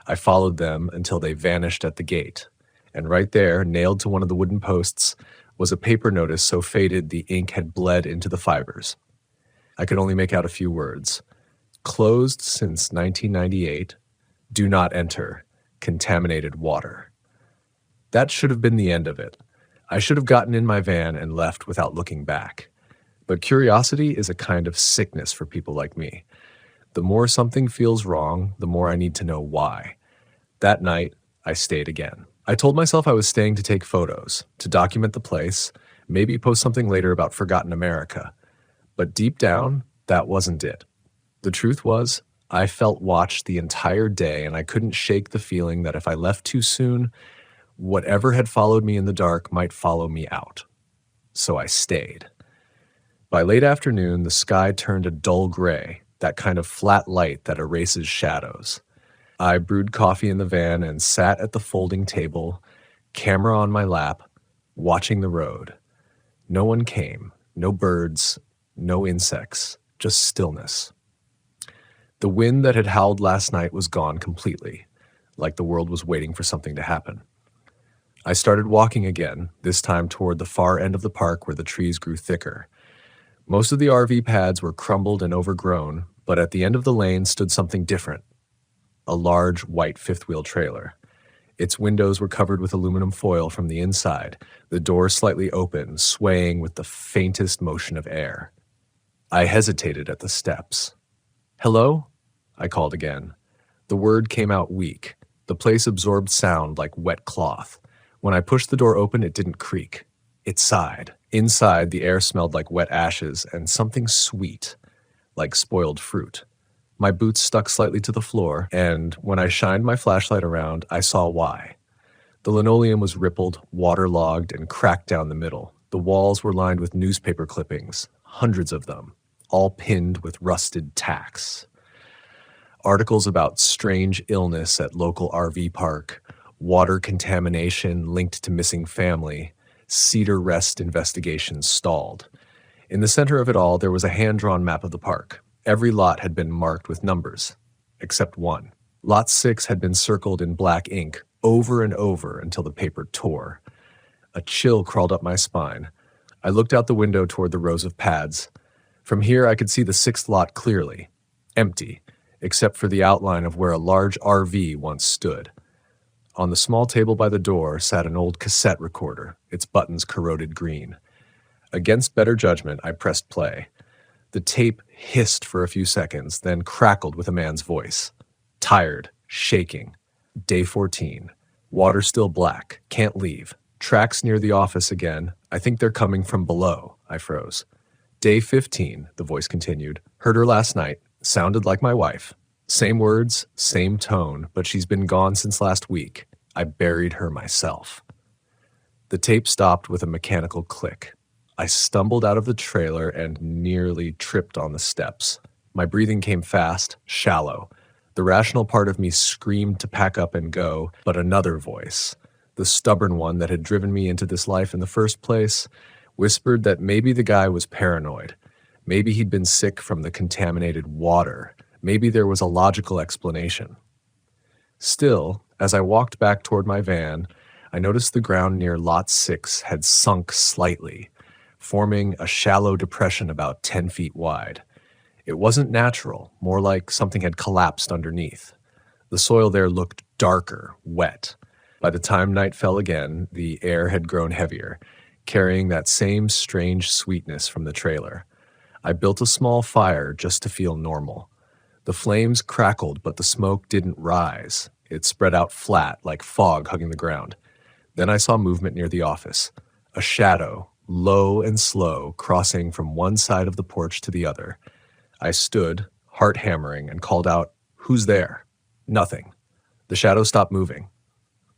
I followed them until they vanished at the gate. And right there, nailed to one of the wooden posts, was a paper notice so faded the ink had bled into the fibers. I could only make out a few words. Closed since 1998. Do not enter. Contaminated water. That should have been the end of it. I should have gotten in my van and left without looking back. But curiosity is a kind of sickness for people like me. The more something feels wrong, the more I need to know why. That night, I stayed again. I told myself I was staying to take photos, to document the place, maybe post something later about forgotten America. But deep down, that wasn't it. The truth was, I felt watched the entire day and I couldn't shake the feeling that if I left too soon, whatever had followed me in the dark might follow me out. So I stayed. By late afternoon, the sky turned a dull gray, that kind of flat light that erases shadows. I brewed coffee in the van and sat at the folding table, camera on my lap, watching the road. No one came, no birds, no insects, just stillness. The wind that had howled last night was gone completely, like the world was waiting for something to happen. I started walking again, this time toward the far end of the park where the trees grew thicker. Most of the RV pads were crumbled and overgrown, but at the end of the lane stood something different. A large white fifth-wheel trailer. Its windows were covered with aluminum foil from the inside, the door slightly open, swaying with the faintest motion of air. I hesitated at the steps. "Hello?" I called again. The word came out weak. The place absorbed sound like wet cloth. When I pushed the door open, it didn't creak. It sighed. Inside, the air smelled like wet ashes and something sweet, like spoiled fruit. My boots stuck slightly to the floor, and when I shined my flashlight around, I saw why. The linoleum was rippled, waterlogged, and cracked down the middle. The walls were lined with newspaper clippings, hundreds of them, all pinned with rusted tacks. Articles about strange illness at local RV park, water contamination linked to missing family, Cedar Rest investigation stalled. In the center of it all, there was a hand-drawn map of the park. Every lot had been marked with numbers, except one. Lot 6 had been circled in black ink over and over until the paper tore. A chill crawled up my spine. I looked out the window toward the rows of pads. From here, I could see the 6th lot clearly, empty, except for the outline of where a large RV once stood. On the small table by the door sat an old cassette recorder, its buttons corroded green. Against better judgment, I pressed play. The tape hissed for a few seconds, then crackled with a man's voice. Tired, shaking. Day 14. Water still black. Can't leave. Tracks near the office again. I think they're coming from below. I froze. Day 15, the voice continued. Heard her last night. Sounded like my wife. Same words, same tone, but she's been gone since last week. I buried her myself. The tape stopped with a mechanical click. I stumbled out of the trailer and nearly tripped on the steps. My breathing came fast, shallow. The rational part of me screamed to pack up and go, but another voice, the stubborn one that had driven me into this life in the first place, whispered that maybe the guy was paranoid. Maybe he'd been sick from the contaminated water. Maybe there was a logical explanation. Still, as I walked back toward my van, I noticed the ground near Lot 6 had sunk slightly, forming a shallow depression about 10 feet wide. It wasn't natural, more like something had collapsed underneath. The soil there looked darker, wet. By the time night fell again, the air had grown heavier, carrying that same strange sweetness from the trailer. I built a small fire just to feel normal. The flames crackled, but the smoke didn't rise. It spread out flat, like fog hugging the ground. Then I saw movement near the office. A shadow, low and slow, crossing from one side of the porch to the other. I stood, heart hammering, and called out, "Who's there?" Nothing. The shadow stopped moving.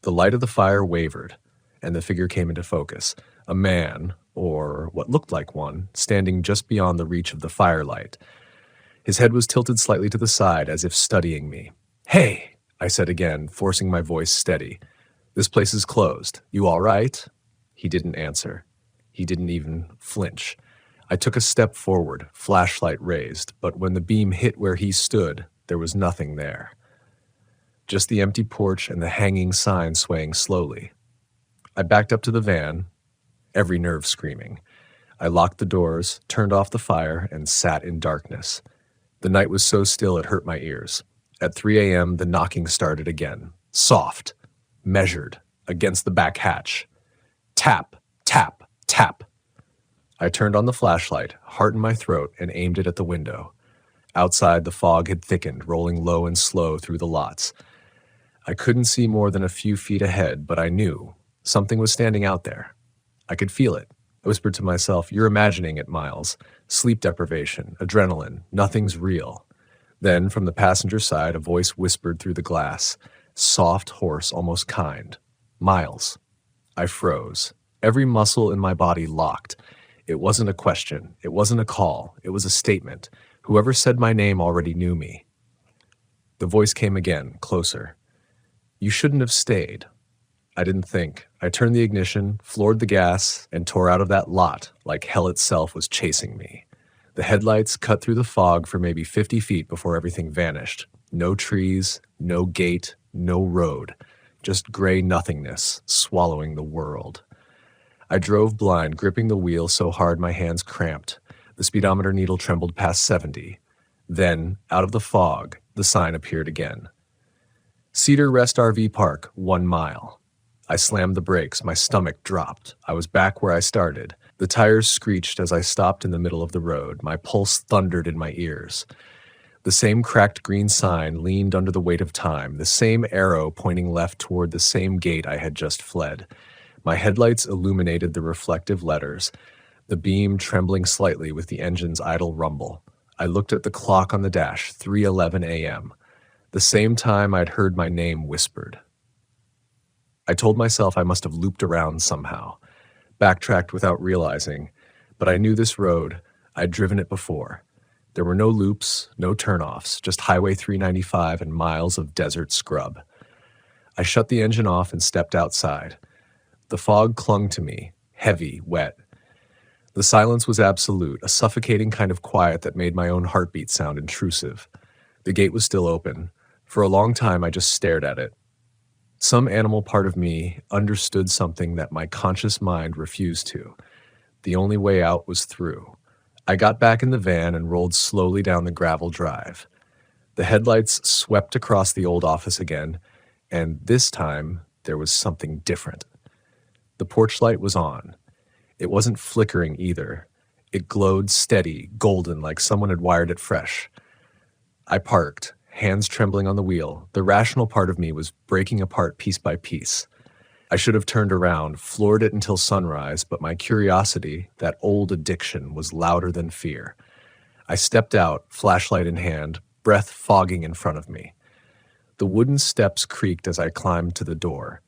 The light of the fire wavered, and the figure came into focus. A man, or what looked like one, standing just beyond the reach of the firelight. His head was tilted slightly to the side, as if studying me. "Hey," I said again, forcing my voice steady. "This place is closed. You all right?" He didn't answer. He didn't even flinch. I took a step forward, flashlight raised, but when the beam hit where he stood, there was nothing there. Just the empty porch and the hanging sign swaying slowly. I backed up to the van, every nerve screaming. I locked the doors, turned off the fire, and sat in darkness. The night was so still it hurt my ears. At 3 a.m., the knocking started again. Soft, measured, against the back hatch. Tap, tap, tap. I turned on the flashlight, heart in my throat, and aimed it at the window. Outside, the fog had thickened, rolling low and slow through the lots. I couldn't see more than a few feet ahead, but I knew something was standing out there. I could feel it. I whispered to myself, "You're imagining it, Miles. Sleep deprivation, adrenaline, nothing's real." Then, from the passenger side, a voice whispered through the glass, soft, hoarse, almost kind. "Miles." I froze. Every muscle in my body locked. It wasn't a question. It wasn't a call. It was a statement. Whoever said my name already knew me. The voice came again, closer. "You shouldn't have stayed." I didn't think. I turned the ignition, floored the gas, and tore out of that lot like hell itself was chasing me. The headlights cut through the fog for maybe 50 feet before everything vanished. No trees, no gate, no road. Just gray nothingness swallowing the world. I drove blind, gripping the wheel so hard my hands cramped. The speedometer needle trembled past 70. Then, out of the fog, the sign appeared again. Cedar Rest RV Park, 1 mile. I slammed the brakes. My stomach dropped. I was back where I started. The tires screeched as I stopped in the middle of the road. My pulse thundered in my ears. The same cracked green sign leaned under the weight of time, the same arrow pointing left toward the same gate I had just fled. My headlights illuminated the reflective letters, the beam trembling slightly with the engine's idle rumble. I looked at the clock on the dash, 3:11 a.m., the same time I'd heard my name whispered. I told myself I must have looped around somehow, backtracked without realizing, but I knew this road. I'd driven it before. There were no loops, no turnoffs, just Highway 395 and miles of desert scrub. I shut the engine off and stepped outside. The fog clung to me, heavy, wet. The silence was absolute, a suffocating kind of quiet that made my own heartbeat sound intrusive. The gate was still open. For a long time, I just stared at it. Some animal part of me understood something that my conscious mind refused to. The only way out was through. I got back in the van and rolled slowly down the gravel drive. The headlights swept across the old office again, and this time there was something different. The porch light was on. It wasn't flickering either. It glowed steady, golden, like someone had wired it fresh. I parked, hands trembling on the wheel. The rational part of me was breaking apart piece by piece. I should have turned around, floored it until sunrise, but my curiosity, that old addiction, was louder than fear. I stepped out, flashlight in hand, breath fogging in front of me. The wooden steps creaked as I climbed to the door.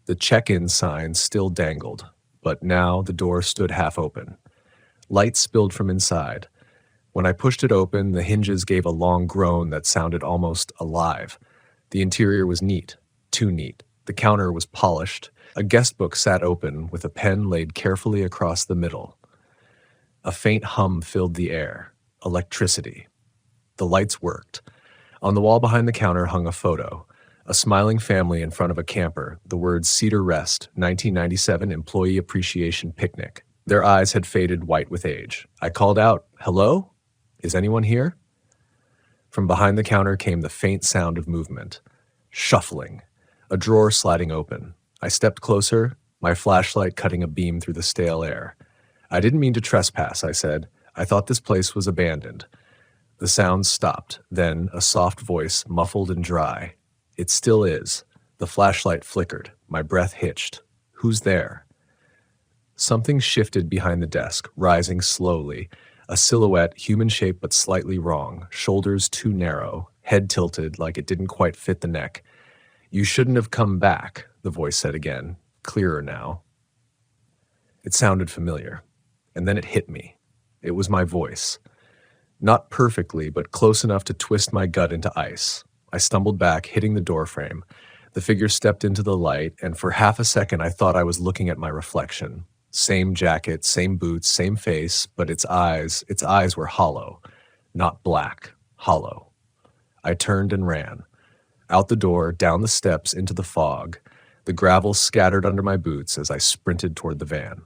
The check-in sign still dangled, but now the door stood half open. Light spilled from inside. When I pushed it open, the hinges gave a long groan that sounded almost alive. The interior was neat, too neat. The counter was polished. A guest book sat open with a pen laid carefully across the middle. A faint hum filled the air. Electricity. The lights worked. On the wall behind the counter hung a photo. A smiling family in front of a camper, the words Cedar Rest, 1997 Employee Appreciation Picnic. Their eyes had faded white with age. I called out, "Hello? Is anyone here?" From behind the counter came the faint sound of movement. Shuffling. A drawer sliding open. I stepped closer, my flashlight cutting a beam through the stale air. "I didn't mean to trespass," I said. "I thought this place was abandoned." The sound stopped. Then a soft voice, muffled and dry. "It still is." The flashlight flickered. My breath hitched. "Who's there?" Something shifted behind the desk, rising slowly. A silhouette, human-shaped but slightly wrong, shoulders too narrow, head tilted like it didn't quite fit the neck. "You shouldn't have come back," the voice said again, clearer now. It sounded familiar. And then it hit me. It was my voice. Not perfectly, but close enough to twist my gut into ice. I stumbled back, hitting the doorframe. The figure stepped into the light, and for half a second I thought I was looking at my reflection. Same jacket, same boots, same face, but its eyes were hollow. Not black, hollow. I turned and ran. Out the door, down the steps, into the fog. The gravel scattered under my boots as I sprinted toward the van.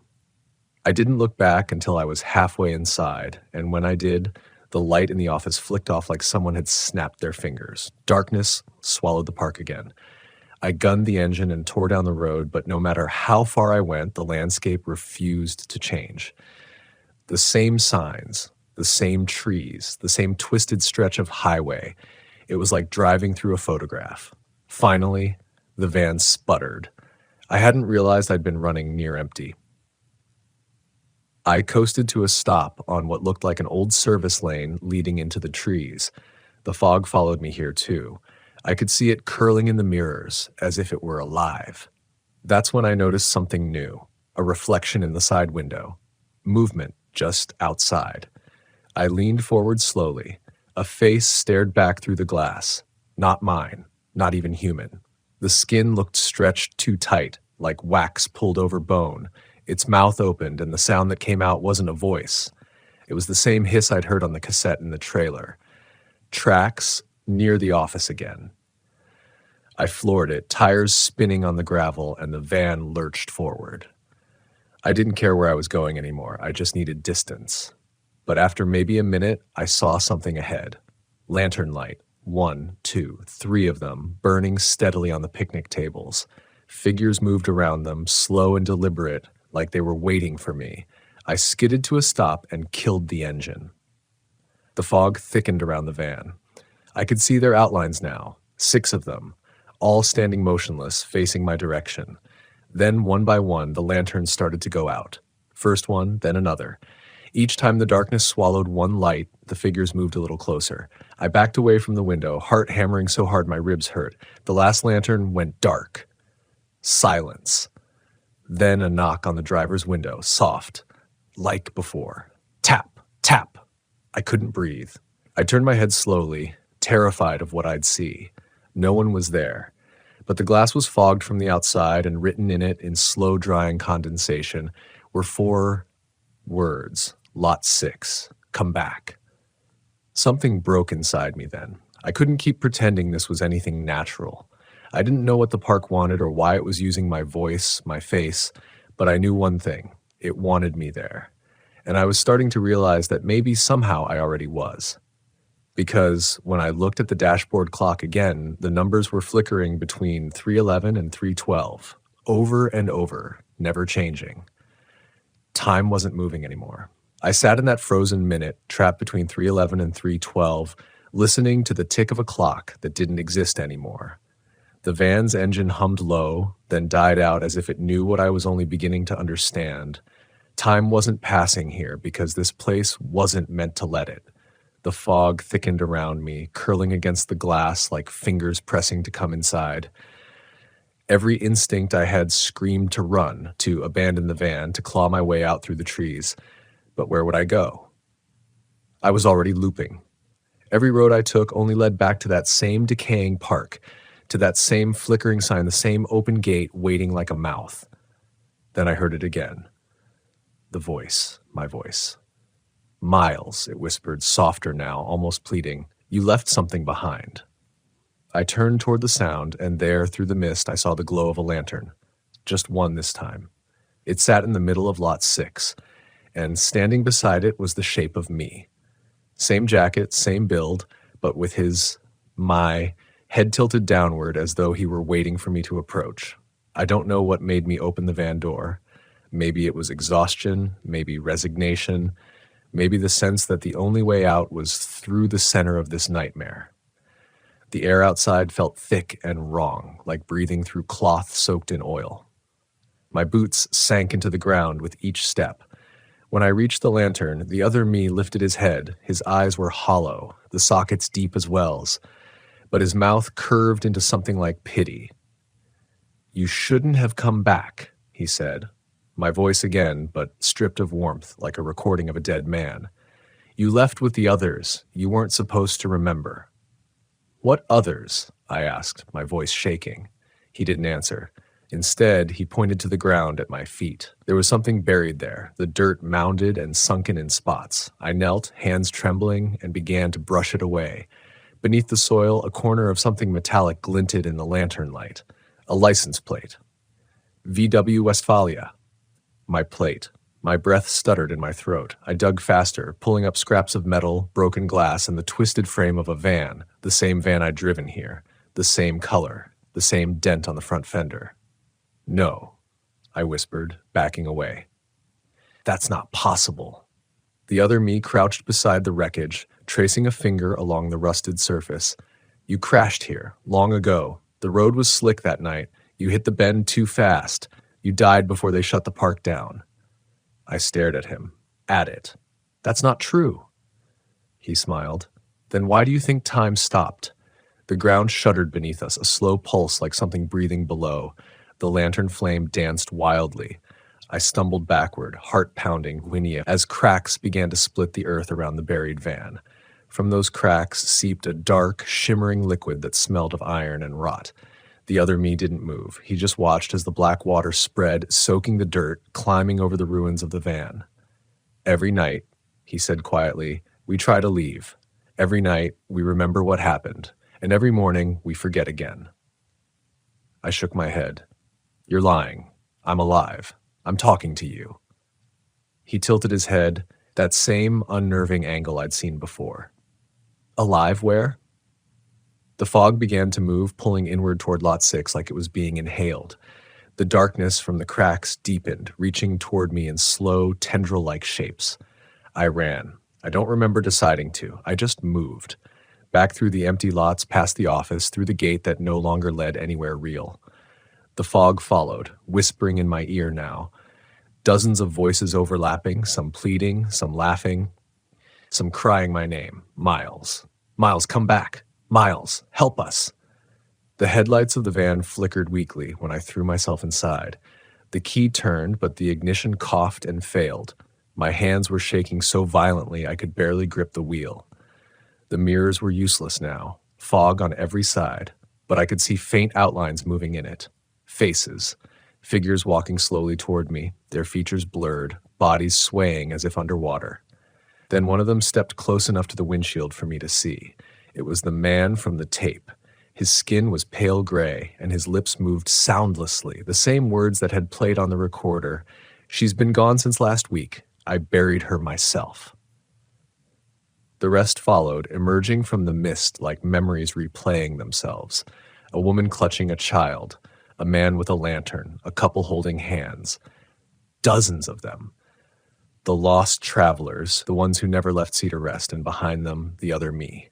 I didn't look back until I was halfway inside, and when I did, the light in the office flicked off like someone had snapped their fingers. Darkness swallowed the park again. I gunned the engine and tore down the road, but no matter how far I went, the landscape refused to change. The same signs, the same trees, the same twisted stretch of highway. It was like driving through a photograph. Finally, the van sputtered. I hadn't realized I'd been running near empty. I coasted to a stop on what looked like an old service lane leading into the trees. The fog followed me here too. I could see it curling in the mirrors, as if it were alive. That's when I noticed something new, a reflection in the side window. Movement just outside. I leaned forward slowly. A face stared back through the glass. Not mine, not even human. The skin looked stretched too tight, like wax pulled over bone. Its mouth opened, and the sound that came out wasn't a voice. It was the same hiss I'd heard on the cassette in the trailer. Tracks near the office again. I floored it, tires spinning on the gravel, and the van lurched forward. I didn't care where I was going anymore. I just needed distance. But after maybe a minute, I saw something ahead. Lantern light, 1, 2, 3 of them, burning steadily on the picnic tables. Figures moved around them, slow and deliberate, like they were waiting for me. I skidded to a stop and killed the engine. The fog thickened around the van. I could see their outlines now, 6 of them, all standing motionless, facing my direction. Then, one by one, the lanterns started to go out. First one, then another. Each time the darkness swallowed one light, the figures moved a little closer. I backed away from the window, heart hammering so hard my ribs hurt. The last lantern went dark. Silence. Then a knock on the driver's window, soft, like before. Tap, tap. I couldn't breathe. I turned my head slowly, terrified of what I'd see. No one was there, but the glass was fogged from the outside, and written in it in slow-drying condensation were 4 words. Lot 6. Come back. Something broke inside me then. I couldn't keep pretending this was anything natural. I didn't know what the park wanted or why it was using my voice, my face, but I knew one thing. It wanted me there. And I was starting to realize that maybe somehow I already was. Because when I looked at the dashboard clock again, the numbers were flickering between 3:11 and 3:12, over and over, never changing. Time wasn't moving anymore. I sat in that frozen minute, trapped between 3:11 and 3:12, listening to the tick of a clock that didn't exist anymore. The van's engine hummed low, then died out as if it knew what I was only beginning to understand. Time wasn't passing here because this place wasn't meant to let it. The fog thickened around me, curling against the glass like fingers pressing to come inside. Every instinct I had screamed to run, to abandon the van, to claw my way out through the trees. But where would I go? I was already looping. Every road I took only led back to that same decaying park, to that same flickering sign, the same open gate waiting like a mouth. Then I heard it again. The voice, my voice. Miles, it whispered, softer now, almost pleading. You left something behind. I turned toward the sound, and there, through the mist, I saw the glow of a lantern. Just one this time. It sat in the middle of Lot 6, and standing beside it was the shape of me. Same jacket, same build, but with my head tilted downward as though he were waiting for me to approach. I don't know what made me open the van door. Maybe it was exhaustion, maybe resignation, maybe the sense that the only way out was through the center of this nightmare. The air outside felt thick and wrong, like breathing through cloth soaked in oil. My boots sank into the ground with each step. When I reached the lantern, the other me lifted his head. His eyes were hollow, the sockets deep as wells, but his mouth curved into something like pity. You shouldn't have come back, he said. My voice again, but stripped of warmth, like a recording of a dead man. You left with the others. You weren't supposed to remember. What others? I asked, my voice shaking. He didn't answer. Instead, he pointed to the ground at my feet. There was something buried there, the dirt mounded and sunken in spots. I knelt, hands trembling, and began to brush it away. Beneath the soil, a corner of something metallic glinted in the lantern light. A license plate. VW Westphalia. My plate. My breath stuttered in my throat. I dug faster, pulling up scraps of metal, broken glass, and the twisted frame of a van, the same van I'd driven here, the same color, the same dent on the front fender. No, I whispered, backing away. That's not possible. The other me crouched beside the wreckage, tracing a finger along the rusted surface. You crashed here, long ago. The road was slick that night. You hit the bend too fast. You died before they shut the park down. I stared at him. At it. That's not true. He smiled. Then why do you think time stopped? The ground shuddered beneath us, a slow pulse like something breathing below. The lantern flame danced wildly. I stumbled backward, heart pounding, whinny, as cracks began to split the earth around the buried van. From those cracks seeped a dark, shimmering liquid that smelled of iron and rot. The other me didn't move. He just watched as the black water spread, soaking the dirt, climbing over the ruins of the van. Every night, he said quietly, we try to leave. Every night, we remember what happened. And every morning, we forget again. I shook my head. You're lying. I'm alive. I'm talking to you. He tilted his head, that same unnerving angle I'd seen before. Alive where? The fog began to move, pulling inward toward Lot 6 like it was being inhaled. The darkness from the cracks deepened, reaching toward me in slow, tendril-like shapes. I ran. I don't remember deciding to. I just moved. Back through the empty lots, past the office, through the gate that no longer led anywhere real. The fog followed, whispering in my ear now. Dozens of voices overlapping, some pleading, some laughing, some crying my name. Miles. Miles, come back. Miles, help us. The headlights of the van flickered weakly when I threw myself inside. The key turned, but the ignition coughed and failed. My hands were shaking so violently I could barely grip the wheel. The mirrors were useless now, fog on every side, but I could see faint outlines moving in it. Faces, figures walking slowly toward me, their features blurred, bodies swaying as if underwater. Then one of them stepped close enough to the windshield for me to see. It was the man from the tape. His skin was pale gray, and his lips moved soundlessly, the same words that had played on the recorder. "She's been gone since last week. I buried her myself." The rest followed, emerging from the mist like memories replaying themselves. A woman clutching a child, a man with a lantern, a couple holding hands. Dozens of them. The lost travelers, the ones who never left Cedar Rest, and behind them, the other me.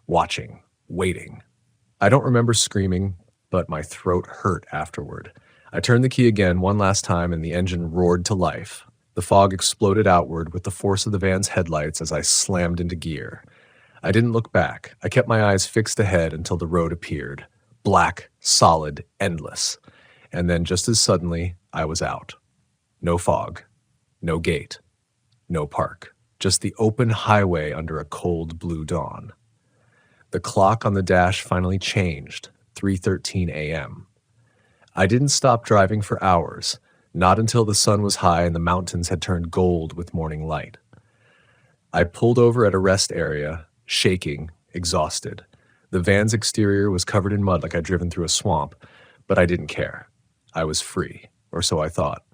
Watching, waiting. I don't remember screaming, but my throat hurt afterward. I turned the key again one last time and the engine roared to life. The fog exploded outward with the force of the van's headlights as I slammed into gear. I didn't look back. I kept my eyes fixed ahead until the road appeared. Black, solid, endless. And then just as suddenly, I was out. No fog. No gate. No park. Just the open highway under a cold blue dawn. The clock on the dash finally changed, 3:13 a.m. I didn't stop driving for hours, not until the sun was high and the mountains had turned gold with morning light. I pulled over at a rest area, shaking, exhausted. The van's exterior was covered in mud like I'd driven through a swamp, but I didn't care. I was free, or so I thought.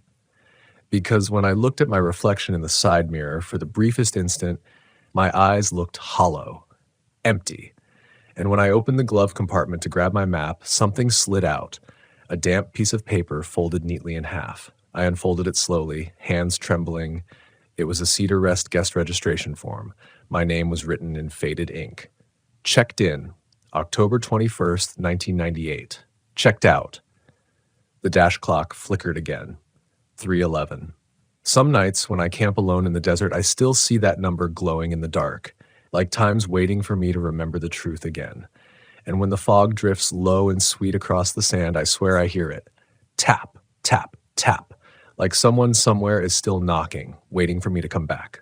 Because when I looked at my reflection in the side mirror for the briefest instant, my eyes looked hollow, empty. And when I opened the glove compartment to grab my map, something slid out, a damp piece of paper folded neatly in half. I unfolded it slowly, hands trembling. It was a Cedar Rest guest registration form. My name was written in faded ink. Checked in, October 21st, 1998. Checked out. The dash clock flickered again. 3:11. Some nights when I camp alone in the desert, I still see that number glowing in the dark, like time's waiting for me to remember the truth again. And when the fog drifts low and sweet across the sand, I swear I hear it. Tap, tap, tap, like someone somewhere is still knocking, waiting for me to come back.